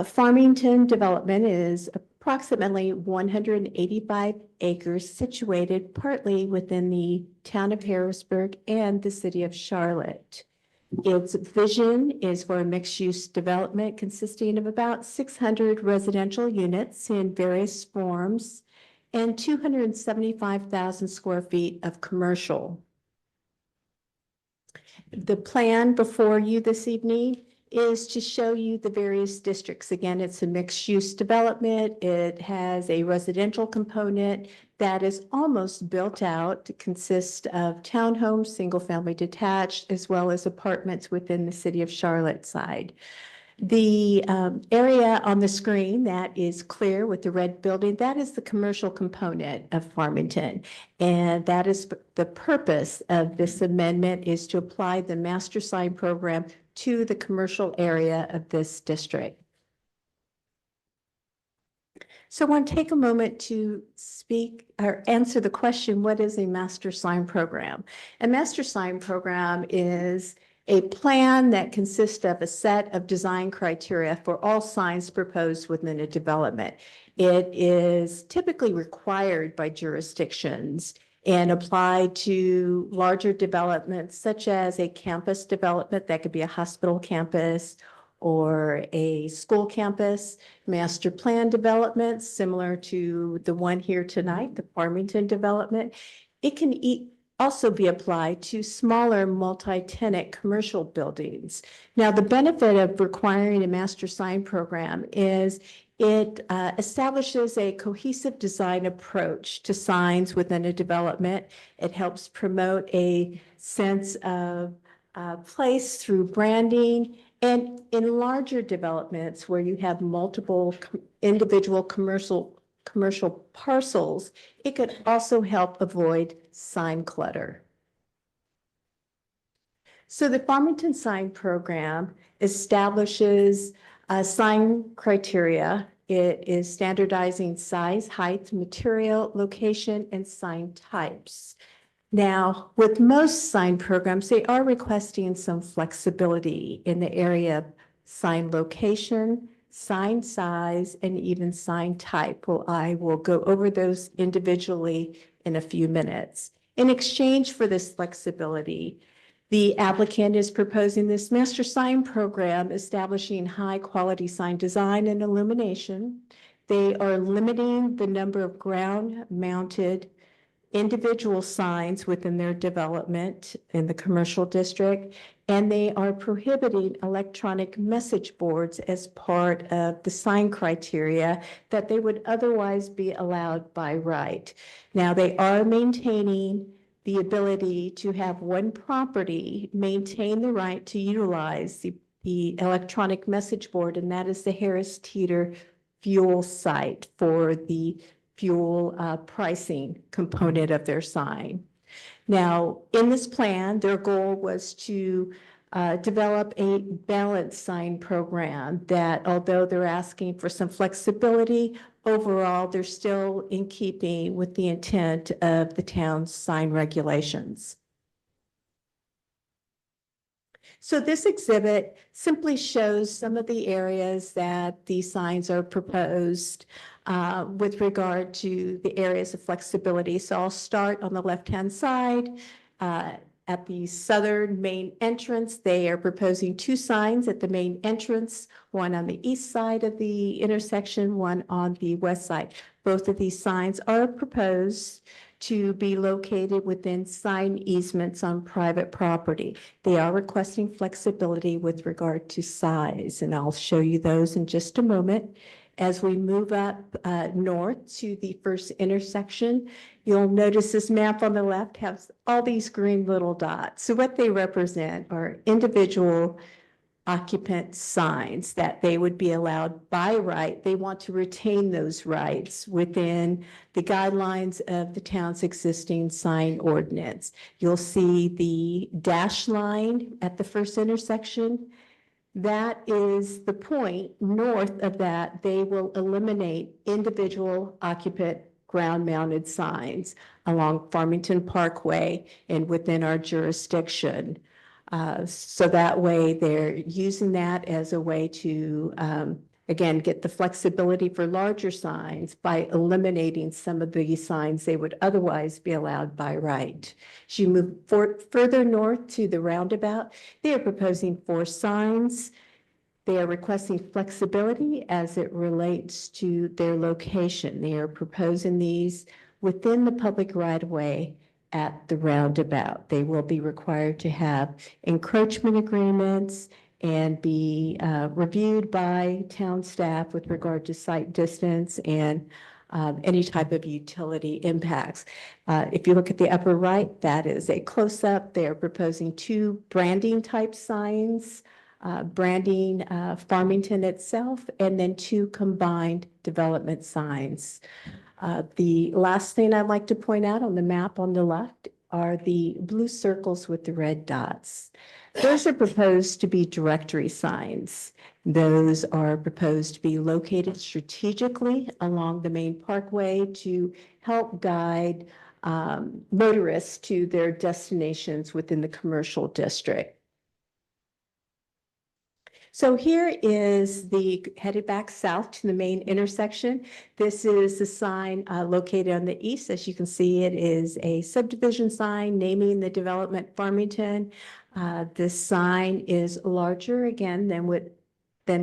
[SPEAKER 14] Farmington development is approximately 185 acres situated partly within the town of Harrisburg and the city of Charlotte. Its vision is for a mixed-use development consisting of about 600 residential units in various forms and 275,000 square feet of commercial. The plan before you this evening is to show you the various districts. Again, it's a mixed-use development. It has a residential component that is almost built out to consist of townhomes, single-family detached, as well as apartments within the city of Charlotte side. The area on the screen that is clear with the red building, that is the commercial component of Farmington. And that is the purpose of this amendment, is to apply the master sign program to the commercial area of this district. So I want to take a moment to speak or answer the question, what is a master sign program? A master sign program is a plan that consists of a set of design criteria for all signs proposed within a development. It is typically required by jurisdictions and applied to larger developments such as a campus development. That could be a hospital campus or a school campus, master plan developments similar to the one here tonight, the Farmington development. It can also be applied to smaller multi-tenant commercial buildings. Now, the benefit of requiring a master sign program is it establishes a cohesive design approach to signs within a development. It helps promote a sense of place through branding. And in larger developments where you have multiple individual commercial commercial parcels, it could also help avoid sign clutter. So the Farmington Sign Program establishes sign criteria. It is standardizing size, height, material, location, and sign types. Now, with most sign programs, they are requesting some flexibility in the area of sign location, sign size, and even sign type. Well, I will go over those individually in a few minutes. In exchange for this flexibility, the applicant is proposing this master sign program establishing high-quality sign design and illumination. They are limiting the number of ground-mounted individual signs within their development in the commercial district, and they are prohibiting electronic message boards as part of the sign criteria that they would otherwise be allowed by right. Now, they are maintaining the ability to have one property maintain the right to utilize the electronic message board, and that is the Harris Teeter fuel site for the fuel pricing component of their sign. Now, in this plan, their goal was to develop a balanced sign program that, although they're asking for some flexibility, overall, they're still in keeping with the intent of the town's sign regulations. So this exhibit simply shows some of the areas that these signs are proposed with regard to the areas of flexibility. So I'll start on the left-hand side. At the southern main entrance, they are proposing two signs at the main entrance, one on the east side of the intersection, one on the west side. Both of these signs are proposed to be located within sign easements on private property. They are requesting flexibility with regard to size, and I'll show you those in just a moment. As we move up north to the first intersection, you'll notice this map on the left has all these green little dots. So what they represent are individual occupant signs that they would be allowed by right. They want to retain those rights within the guidelines of the town's existing sign ordinance. You'll see the dash line at the first intersection. That is the point. North of that, they will eliminate individual occupant ground-mounted signs along Farmington Parkway and within our jurisdiction. So that way they're using that as a way to, again, get the flexibility for larger signs by eliminating some of the signs they would otherwise be allowed by right. As you move further north to the roundabout, they are proposing 4 signs. They are requesting flexibility as it relates to their location. They are proposing these within the public right-of-way at the roundabout. They will be required to have encroachment agreements and be reviewed by town staff with regard to site distance and any type of utility impacts. If you look at the upper right, that is a close-up. They are proposing 2 branding type signs, branding Farmington itself, and then 2 combined development signs. The last thing I'd like to point out on the map on the left are the blue circles with the red dots. Those are proposed to be directory signs. Those are proposed to be located strategically along the main parkway to help guide motorists to their destinations within the commercial district. So here is headed back south to the main intersection. This is the sign located on the east. As you can see, it is a subdivision sign naming the development Farmington. This sign is larger again than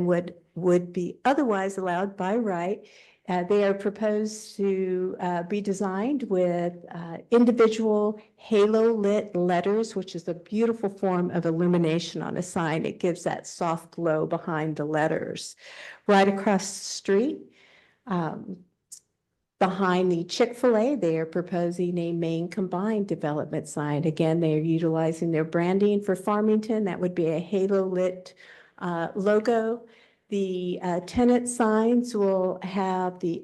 [SPEAKER 14] what would be otherwise allowed by right. They are proposed to be designed with individual halo lit letters, which is a beautiful form of illumination on a sign. It gives that soft glow behind the letters. Right across the street, behind the Chick-fil-A, they are proposing a main combined development sign. Again, they are utilizing their branding for Farmington. That would be a halo lit logo. The tenant signs will have the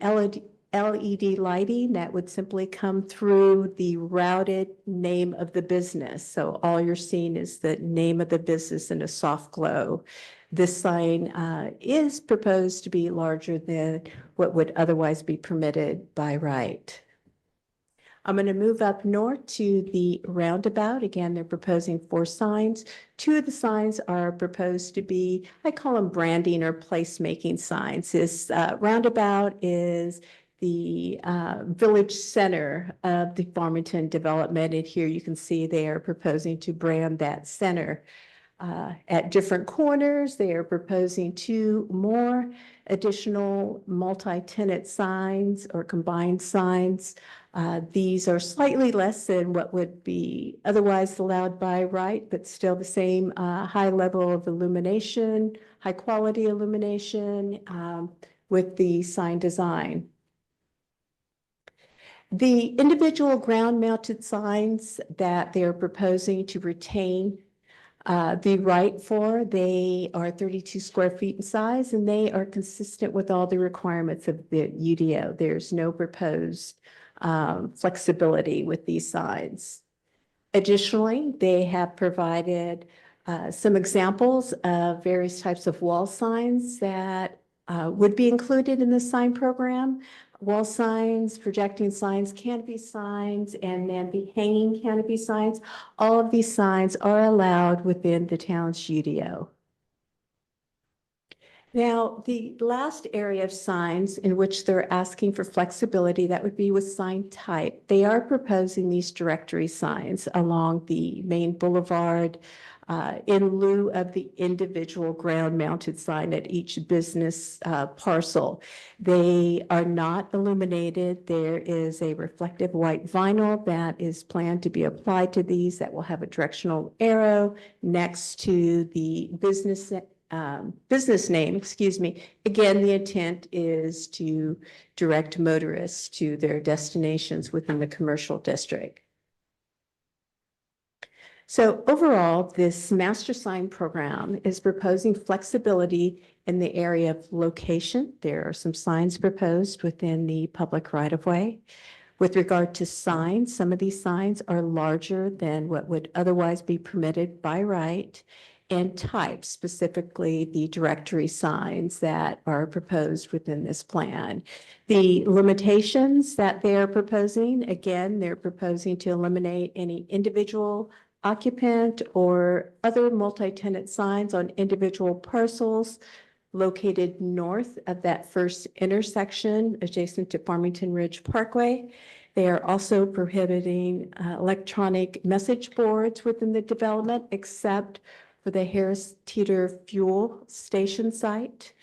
[SPEAKER 14] LED lighting that would simply come through the routed name of the business. So all you're seeing is the name of the business in a soft glow. This sign is proposed to be larger than what would otherwise be permitted by right. I'm going to move up north to the roundabout. Again, they're proposing 4 signs. 2 of the signs are proposed to be, I call them branding or placemaking signs. This roundabout is the village center of the Farmington development. And here you can see they are proposing to brand that center. At different corners, they are proposing 2 more additional multi-tenant signs or combined signs. These are slightly less than what would be otherwise allowed by right, but still the same high level of illumination, high quality illumination with the sign design. The individual ground mounted signs that they are proposing to retain the right for, they are 32 square feet in size, and they are consistent with all the requirements of the UDO. There's no proposed flexibility with these signs. Additionally, they have provided some examples of various types of wall signs that would be included in the sign program. Wall signs, projecting signs, canopy signs, and then the hanging canopy signs. All of these signs are allowed within the town's UDO. Now, the last area of signs in which they're asking for flexibility, that would be with sign type. They are proposing these directory signs along the main boulevard in lieu of the individual ground-mounted sign at each business parcel. They are not illuminated. There is a reflective white vinyl that is planned to be applied to these that will have a directional arrow next to the business name, excuse me. Again, the intent is to direct motorists to their destinations within the commercial district. So overall, this master sign program is proposing flexibility in the area of location. There are some signs proposed within the public right-of-way. With regard to signs, some of these signs are larger than what would otherwise be permitted by right, and type, specifically the directory signs that are proposed within this plan. The limitations that they are proposing, again, they're proposing to eliminate any individual occupant or other multi-tenant signs on individual parcels located north of that first intersection adjacent to Farmington Ridge Parkway. They are also prohibiting electronic message boards within the development, except for the Harris Teeter fuel station site.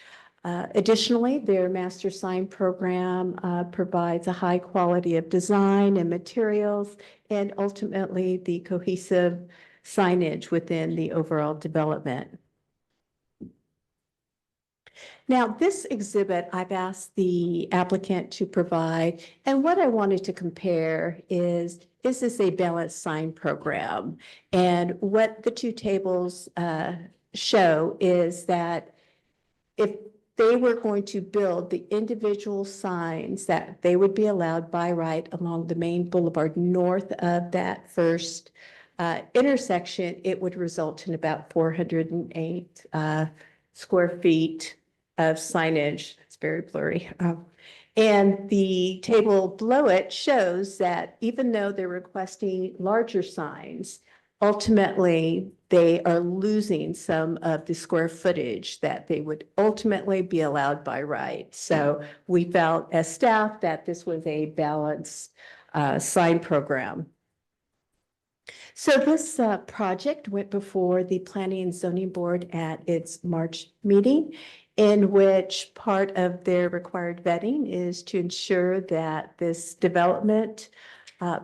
[SPEAKER 14] Additionally, their master sign program provides a high quality of design and materials, and ultimately the cohesive signage within the overall development. Now, this exhibit I've asked the applicant to provide, and what I wanted to compare is this a balanced sign program? And what the 2 tables show is that if they were going to build the individual signs that they would be allowed by right along the main boulevard north of that first intersection, it would result in about 408 square feet of signage. It's very blurry. And the table below it shows that even though they're requesting larger signs, ultimately they are losing some of the square footage that they would ultimately be allowed by right. So we felt as staff that this was a balanced sign program. So this project went before the Planning and Zoning Board at its March meeting, in which part of their required vetting is to ensure that this development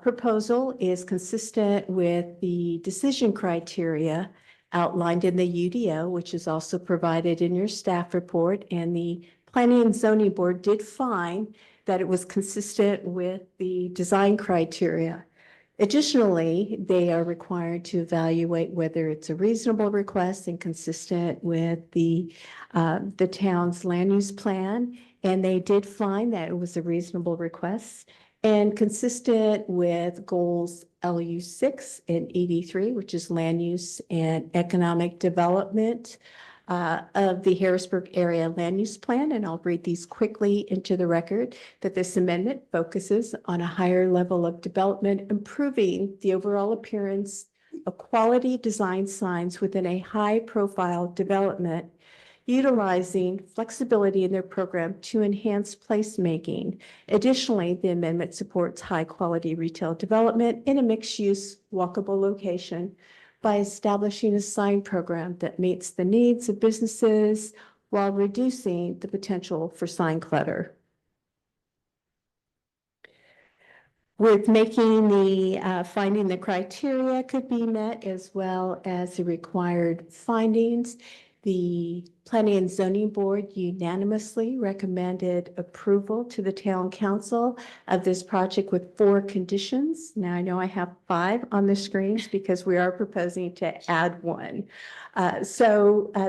[SPEAKER 14] proposal is consistent with the decision criteria outlined in the UDO, which is also provided in your staff report. And the Planning and Zoning Board did find that it was consistent with the design criteria. Additionally, they are required to evaluate whether it's a reasonable request and consistent with the town's land use plan. And they did find that it was a reasonable request and consistent with goals LU 6 and ED 3, which is land use and economic development of the Harrisburg area land use plan. And I'll read these quickly into the record, that this amendment focuses on a higher level of development, improving the overall appearance of quality design signs within a high profile development, utilizing flexibility in their program to enhance placemaking. Additionally, the amendment supports high quality retail development in a mixed use walkable location by establishing a sign program that meets the needs of businesses while reducing the potential for sign clutter. With making the finding the criteria could be met as well as the required findings, the Planning and Zoning Board unanimously recommended approval to the town council of this project with 4 conditions. Now I know I have 5 on the screens because we are proposing to add 1.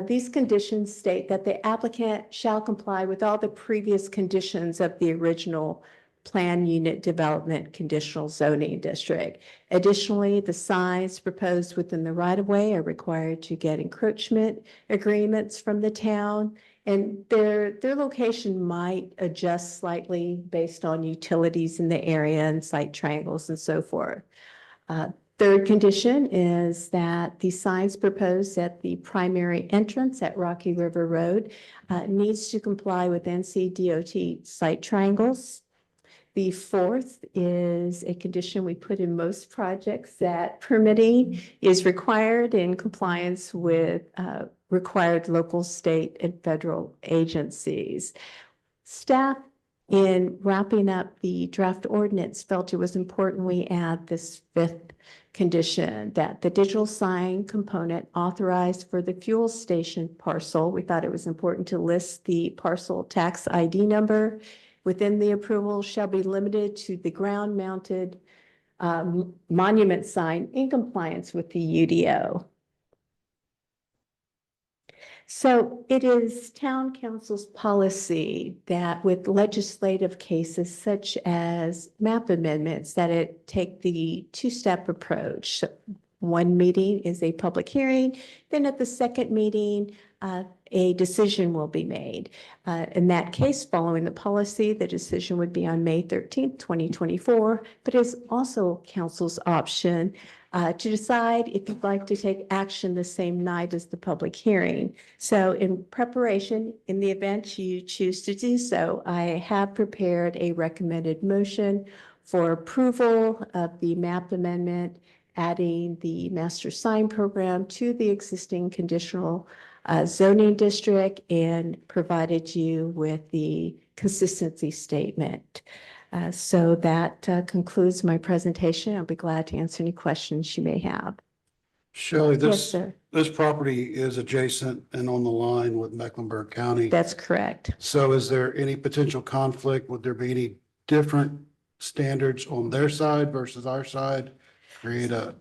[SPEAKER 14] These conditions state that the applicant shall comply with all the previous conditions of the original plan unit development conditional zoning district. Additionally, the signs proposed within the right-of-way are required to get encroachment agreements from the town, and their location might adjust slightly based on utilities in the area and site triangles and so forth. Third condition is that the signs proposed at the primary entrance at Rocky River Road needs to comply with NCDOT site triangles. The 4th is a condition we put in most projects, that permitting is required in compliance with required local, state, and federal agencies. Staff, in wrapping up the draft ordinance, felt it was important we add this 5th condition, that the digital sign component authorized for the fuel station parcel, we thought it was important to list the parcel tax ID number within the approval, shall be limited to the ground-mounted monument sign in compliance with the UDO. So it is town council's policy that with legislative cases such as map amendments, that it take the 2-step approach. One meeting is a public hearing, then at the second meeting, a decision will be made. In that case, following the policy, the decision would be on May 13th, 2024, but it's also council's option to decide if you'd like to take action the same night as the public hearing. So in preparation, in the event you choose to do so, I have prepared a recommended motion for approval of the map amendment, adding the master sign program to the existing conditional zoning district, and provided you with the consistency statement. So that concludes my presentation. I'll be glad to answer any questions you may have.
[SPEAKER 6] Shelley,
[SPEAKER 14] Yes, sir.
[SPEAKER 6] this property is adjacent and on the line with Mecklenburg County.
[SPEAKER 14] That's correct.
[SPEAKER 6] So is there any potential conflict? Would there be any different standards on their side versus our side?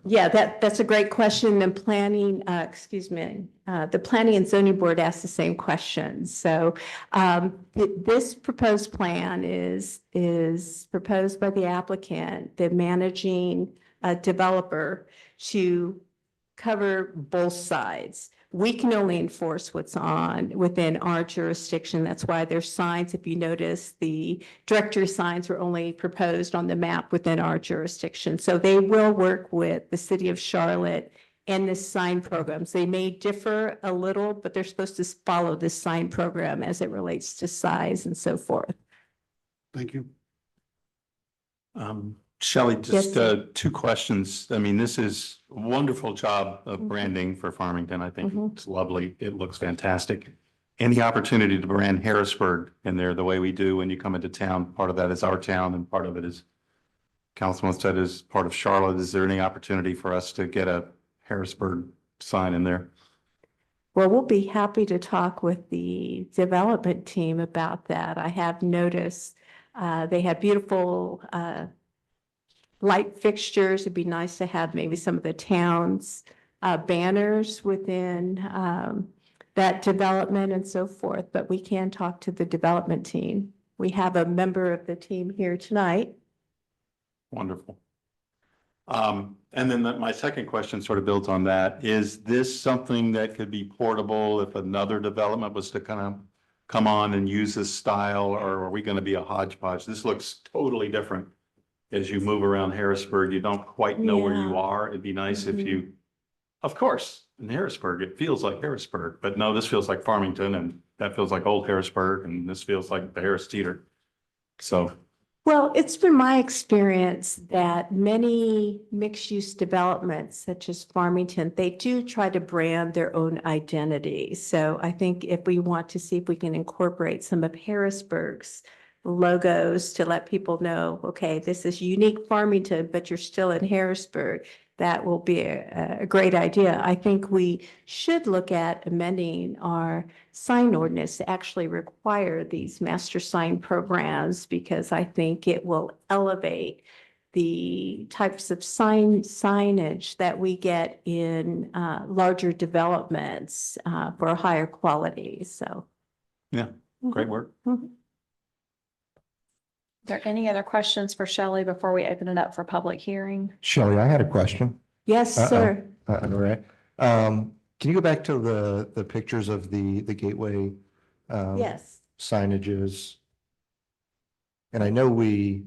[SPEAKER 14] Yeah, that's a great question. The planning, the Planning and Zoning Board asked the same question. So this proposed plan is proposed by the applicant, the managing developer, to cover both sides. We can only enforce what's within our jurisdiction. That's why there's signs. If you notice, the directory signs were only proposed on the map within our jurisdiction. So they will work with the city of Charlotte and the sign programs. They may differ a little, but they're supposed to follow this sign program as it relates to size and so forth.
[SPEAKER 6] Thank you.
[SPEAKER 15] Shelley, just
[SPEAKER 14] Yes,
[SPEAKER 15] 2 questions. I mean, this is a wonderful job of branding for Farmington. I think it's lovely. It looks fantastic. Any opportunity to brand Harrisburg in there the way we do when you come into town? Part of that is our town and part of it is, Councilman said, is part of Charlotte. Is there any opportunity for us to get a Harrisburg sign in there?
[SPEAKER 14] Well, we'll be happy to talk with the development team about that. I have noticed they have beautiful light fixtures. It'd be nice to have maybe some of the town's banners within that development and so forth, but we can talk to the development team. We have a member of the team here tonight.
[SPEAKER 15] Wonderful. And then my second question sort of builds on that. Is this something that could be portable if another development was to kind of come on and use this style, or are we going to be a hodgepodge? This looks totally different. As you move around Harrisburg, you don't quite know where you
[SPEAKER 14] Yeah.
[SPEAKER 15] are. It'd be nice if you, of course, in Harrisburg, it feels like Harrisburg, but no, this feels like Farmington, and that feels like old Harrisburg, and this feels like the Harris Teeter. So,
[SPEAKER 14] Well, it's been my experience that many mixed-use developments, such as Farmington, they do try to brand their own identity. So I think if we want to see if we can incorporate some of Harrisburg's logos to let people know, okay, this is unique Farmington, but you're still in Harrisburg, that will be a great idea. I think we should look at amending our sign ordinance to actually require these master sign programs, because I think it will elevate the types of signage that we get in larger developments for a higher quality, so.
[SPEAKER 15] yeah, great work.
[SPEAKER 14] Mhm.
[SPEAKER 1] Are there any other questions for Shelley before we open it up for public hearing?
[SPEAKER 2] Shelley, I had a question.
[SPEAKER 14] Yes, sir.
[SPEAKER 2] All right. Can you go back to the pictures of the gateway?
[SPEAKER 14] Yes.
[SPEAKER 2] Signages? And I know we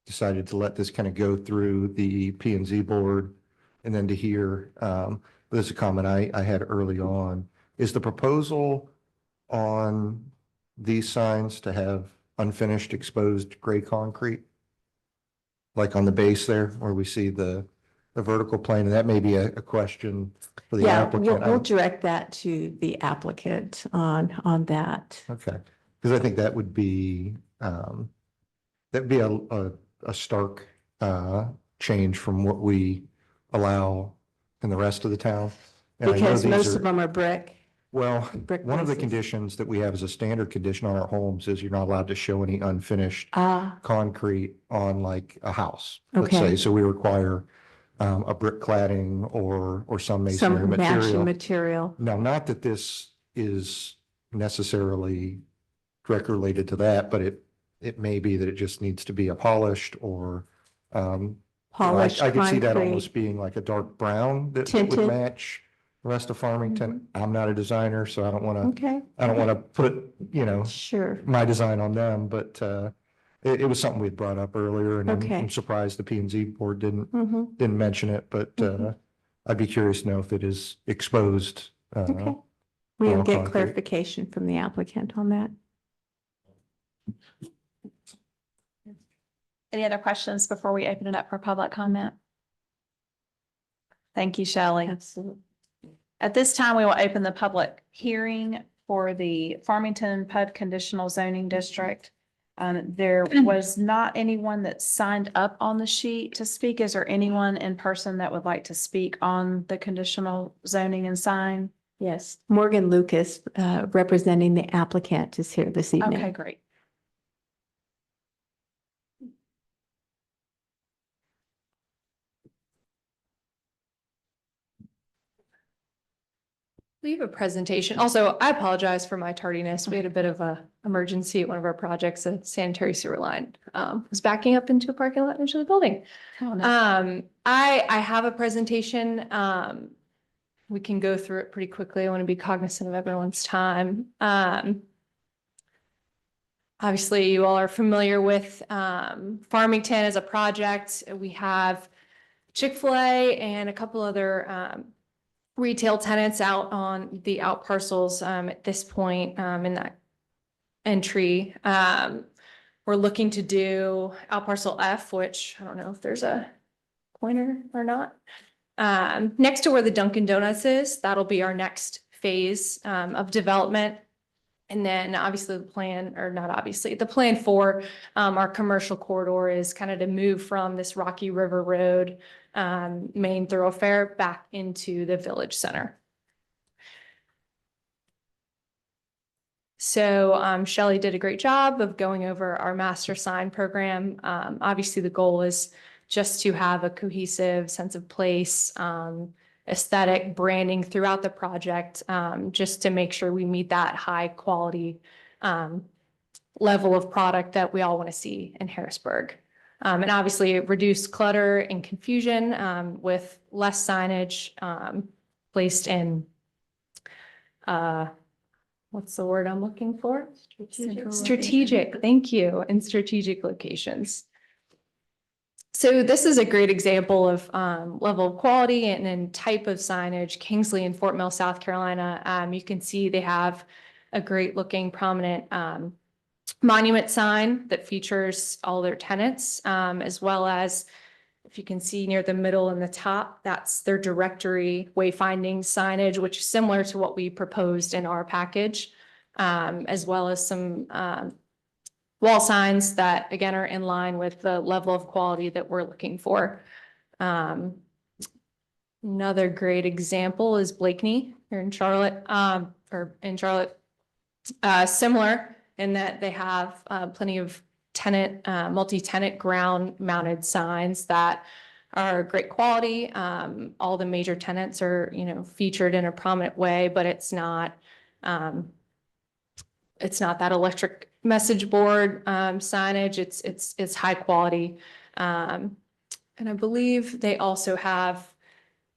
[SPEAKER 2] decided to let this kind of go through the P and Z board and then to here. But there's a comment I had early on. Is the proposal on these signs to have unfinished exposed gray concrete? Like on the base there where we see the vertical plane, and that may be a question for the
[SPEAKER 14] Yeah,
[SPEAKER 2] applicant.
[SPEAKER 14] we'll direct that to the applicant on that.
[SPEAKER 2] Okay, because I think that would be, that'd be a stark change from what we allow in the rest of the town. And I know
[SPEAKER 14] Because
[SPEAKER 2] these
[SPEAKER 14] most
[SPEAKER 2] are-
[SPEAKER 14] of them are brick.
[SPEAKER 2] Well,
[SPEAKER 14] Brick
[SPEAKER 2] one of the
[SPEAKER 14] bases.
[SPEAKER 2] conditions that we have as a standard condition on our homes is you're not allowed to show any unfinished concrete on like a house, let's
[SPEAKER 14] Okay.
[SPEAKER 2] say. So we require a brick cladding or some masonry
[SPEAKER 14] Some matching
[SPEAKER 2] material.
[SPEAKER 14] material.
[SPEAKER 2] Now, not that this is necessarily directly related to that, but it may be that it just needs to be a polished or
[SPEAKER 14] Polished
[SPEAKER 2] I could see that
[SPEAKER 14] concrete.
[SPEAKER 2] almost being like a dark brown that would
[SPEAKER 14] Tinted.
[SPEAKER 2] match the rest of Farmington. I'm not a designer, so I don't want to,
[SPEAKER 14] Okay,
[SPEAKER 2] I don't want to put,
[SPEAKER 14] sure.
[SPEAKER 2] my design on them, but it was something we'd brought up earlier, and
[SPEAKER 14] Okay.
[SPEAKER 2] I'm surprised the P and Z board
[SPEAKER 14] Mhm.
[SPEAKER 2] didn't mention it, but I'd be curious to know if it is exposed.
[SPEAKER 14] Okay. We'll get
[SPEAKER 2] concrete.
[SPEAKER 14] clarification from the applicant on that.
[SPEAKER 1] Any other questions before we open it up for public comment? Thank you, Shelley.
[SPEAKER 14] Absolutely.
[SPEAKER 1] At this time, we will open the public hearing for the Farmington PUD Conditional Zoning District. There was not anyone that signed up on the sheet to speak. Is there anyone in person that would like to speak on the conditional zoning and sign?
[SPEAKER 14] Yes, Morgan Lucas, representing the applicant, is here this evening.
[SPEAKER 1] Okay, great.
[SPEAKER 16] We have a presentation. Also, I apologize for my tardiness. We had a bit of a emergency at one of our projects. A sanitary sewer line was backing up into a parking lot into the building.
[SPEAKER 1] Oh, no.
[SPEAKER 16] I have a presentation. We can go through it pretty quickly. I want to be cognizant of everyone's time. Obviously, you all are familiar with Farmington as a project. We have Chick-fil-A and a couple other retail tenants out on the out parcels at this point in that entry. We're looking to do out parcel F, which I don't know if there's a pointer or not. Next to where the Dunkin' Donuts is, that'll be our next phase of development. And then obviously the plan, or not obviously, the plan for our commercial corridor is kind of to move from this Rocky River Road main thoroughfare back into the village center. So Shelley did a great job of going over our master sign program. Obviously, the goal is just to have a cohesive sense of place, aesthetic branding throughout the project, just to make sure we meet that high quality level of product that we all want to see in Harrisburg. And obviously reduce clutter and confusion with less signage placed in, what's the word I'm looking for? Strategic, thank you, in strategic locations. So this is a great example of level of quality and type of signage. Kingsley and Fort Mill, South Carolina. You can see they have a great looking prominent monument sign that features all their tenants, as well as, if you can see near the middle and the top, that's their directory wayfinding signage, which is similar to what we proposed in our package, as well as some wall signs that, again, are in line with the level of quality that we're looking for. Another great example is Blakeney here in Charlotte, similar in that they have plenty of multi-tenant ground mounted signs that are great quality. All the major tenants are, featured in a prominent way, but it's not that electric message board signage. It's high quality. And I believe they also have,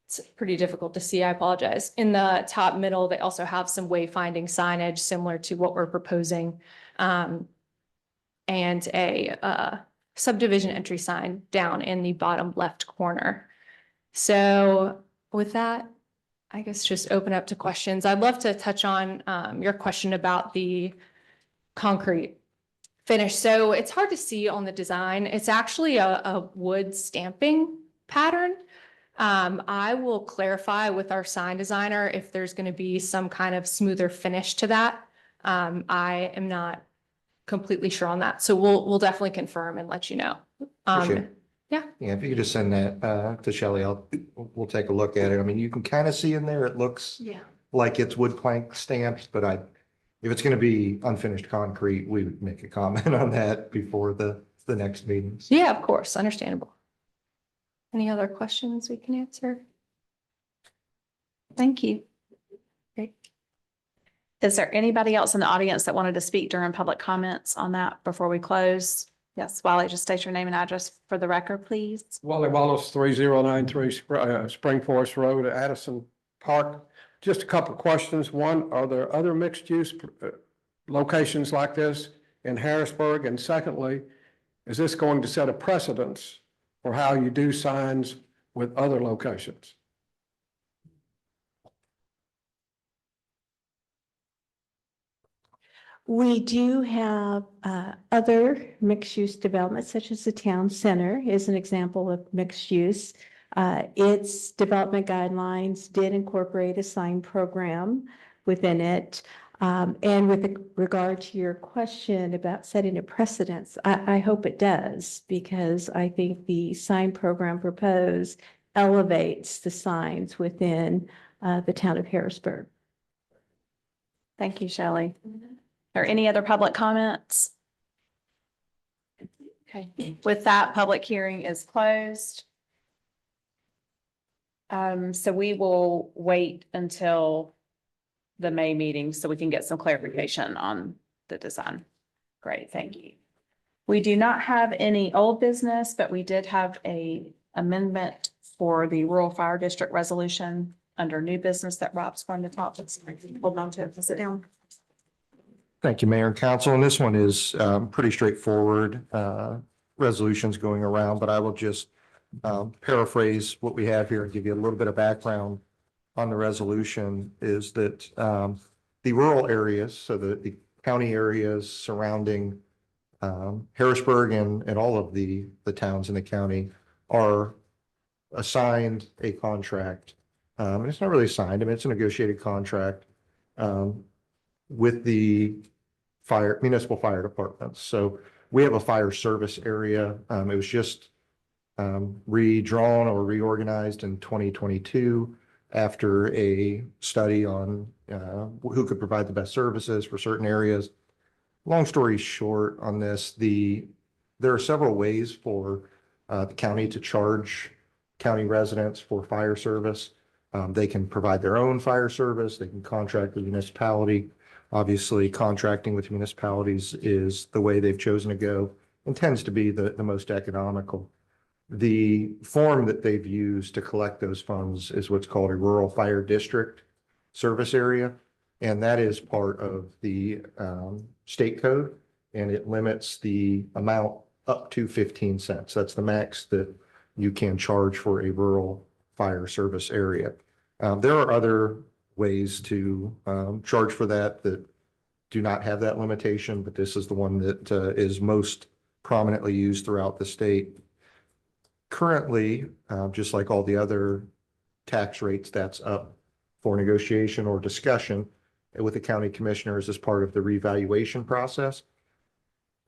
[SPEAKER 16] it's pretty difficult to see, I apologize. In the top middle, they also have some wayfinding signage similar to what we're proposing. And a subdivision entry sign down in the bottom left corner. So with that, I guess just open up to questions. I'd love to touch on your question about the concrete finish. So it's hard to see on the design. It's actually a wood stamping pattern. I will clarify with our sign designer if there's going to be some kind of smoother finish to that. I am not completely sure on that. So we'll definitely confirm and let you know.
[SPEAKER 2] Appreciate it.
[SPEAKER 16] Yeah.
[SPEAKER 2] Yeah, if you could just send that to Shelley, we'll take a look at it. I mean, you can kind of see in there, it looks like it's wood plank stamped, but if it's going to be unfinished concrete, we would make a comment on that before the next meetings.
[SPEAKER 16] Yeah, of course. Understandable. Any other questions we can answer? Thank you. Great.
[SPEAKER 1] Is there anybody else in the audience that wanted to speak during public comments on that before we close? Yes, Wally, just state your name and address for the record, please.
[SPEAKER 17] Wally Wallace, 3093 Spring Forest Road, Addison Park. Just a couple of questions. One, are there other mixed-use locations like this in Harrisburg? And secondly, is this going to set a precedence for how you do signs with other locations?
[SPEAKER 14] We do have other mixed-use developments, such as the town center is an example of mixed use. Its development guidelines did incorporate a sign program within it. And with regard to your question about setting a precedence, I hope it does, because I think the sign program proposed elevates the signs within the town of Harrisburg.
[SPEAKER 1] Thank you, Shelley. Are any other public comments? Okay, with that, public hearing is closed. So we will wait until the May meeting so we can get some clarification on the design. Great, thank you. We do not have any old business, but we did have a amendment for the rural fire district resolution under new business that Rob's going to talk to. Hold on to it, sit down.
[SPEAKER 2] Thank you, Mayor and Council. And this one is pretty straightforward. Resolutions going around, but I will just paraphrase what we have here and give you a little bit of background on the resolution. Is that the rural areas, so the county areas surrounding Harrisburg and all of the towns in the county are assigned a contract. And it's not really assigned, I mean, it's a negotiated contract with the municipal fire departments. So we have a fire service area. It was just redrawn or reorganized in 2022 after a study on who could provide the best services for certain areas. Long story short on this, there are several ways for the county to charge county residents for fire service. They can provide their own fire service. They can contract with municipality. Obviously, contracting with municipalities is the way they've chosen to go and tends to be the most economical. The form that they've used to collect those funds is what's called a rural fire district service area. And that is part of the state code, and it limits the amount up to 15 cents. That's the max that you can charge for a rural fire service area. There are other ways to charge for that do not have that limitation, but this is the one that is most prominently used throughout the state. Currently, just like all the other tax rates, that's up for negotiation or discussion with the county commissioners as part of the revaluation process.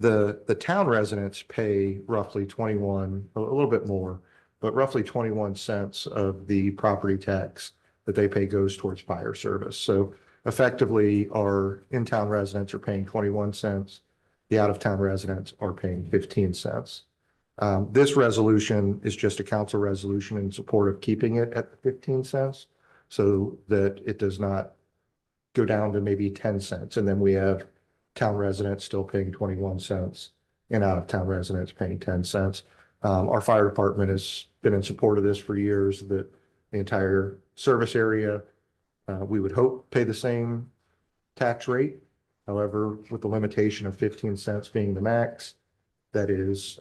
[SPEAKER 2] The town residents pay roughly 21, a little bit more, but roughly 21 cents of the property tax that they pay goes towards fire service. So effectively, our in-town residents are paying 21 cents. The out-of-town residents are paying 15 cents. This resolution is just a council resolution in support of keeping it at 15 cents so that it does not go down to maybe 10 cents. And then we have town residents still paying 21 cents and out-of-town residents paying 10 cents. Our fire department has been in support of this for years, that the entire service area, we would hope, pay the same tax rate. However, with the limitation of 15 cents being the max, that is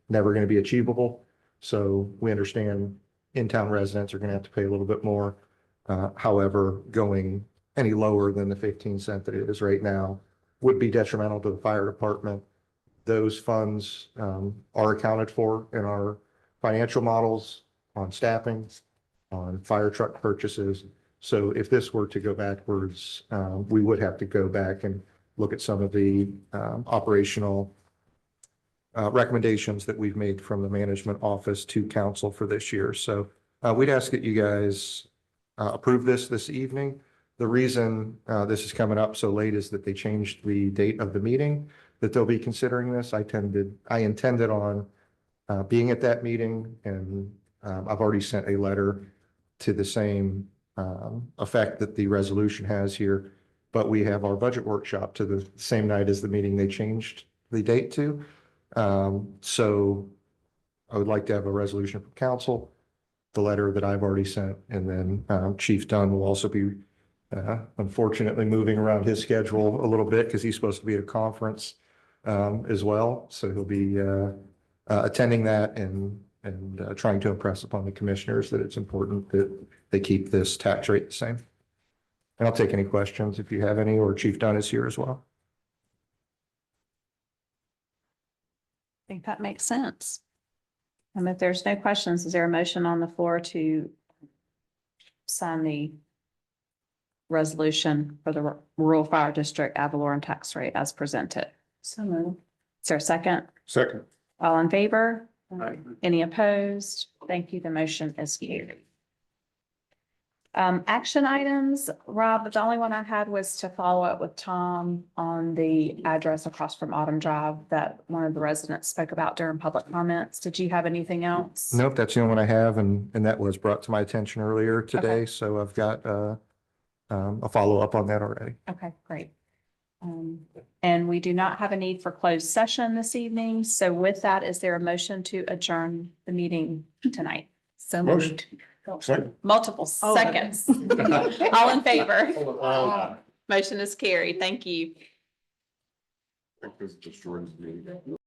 [SPEAKER 2] never going to be achievable. So we understand in-town residents are going to have to pay a little bit more. However, going any lower than the 15 cent that it is right now would be detrimental to the fire department. Those funds are accounted for in our financial models on staffing, on fire truck purchases. So if this were to go backwards, we would have to go back and look at some of the operational recommendations that we've made from the management office to council for this year. So we'd ask that you guys approve this evening. The reason this is coming up so late is that they changed the date of the meeting that they'll be considering this. I intended on being at that meeting, and I've already sent a letter to the same effect that the resolution has here. But we have our budget workshop to the same night as the meeting they changed the date to. So I would like to have a resolution from council, the letter that I've already sent, and then Chief Dunn will also be unfortunately moving around his schedule a little bit because he's supposed to be at a conference as well. So he'll be attending that and trying to impress upon the commissioners that it's important that they keep this tax rate the same. And I'll take any questions if you have any, or Chief Dunn is here as well.
[SPEAKER 1] I think that makes sense. And if there's no questions, is there a motion on the floor to sign the resolution for the rural fire district ad valorem tax rate as presented? So moved. Is there a second?
[SPEAKER 17] Second.
[SPEAKER 1] All in favor?
[SPEAKER 17] Aye.
[SPEAKER 1] Any opposed? Thank you. The motion is carried. Action items, Rob, the only one I had was to follow up with Tom on the address across from Autumn Drive that one of the residents spoke about during public comments. Did you have anything else?
[SPEAKER 2] Nope, that's the only one I have, and that was brought to my attention earlier today.
[SPEAKER 1] Okay.
[SPEAKER 2] So I've got a follow-up on that already.
[SPEAKER 1] Okay, great. And we do not have a need for closed session this evening. So with that, is there a motion to adjourn the meeting tonight? So moved. Multiple seconds. All in favor? Motion is carried. Thank you.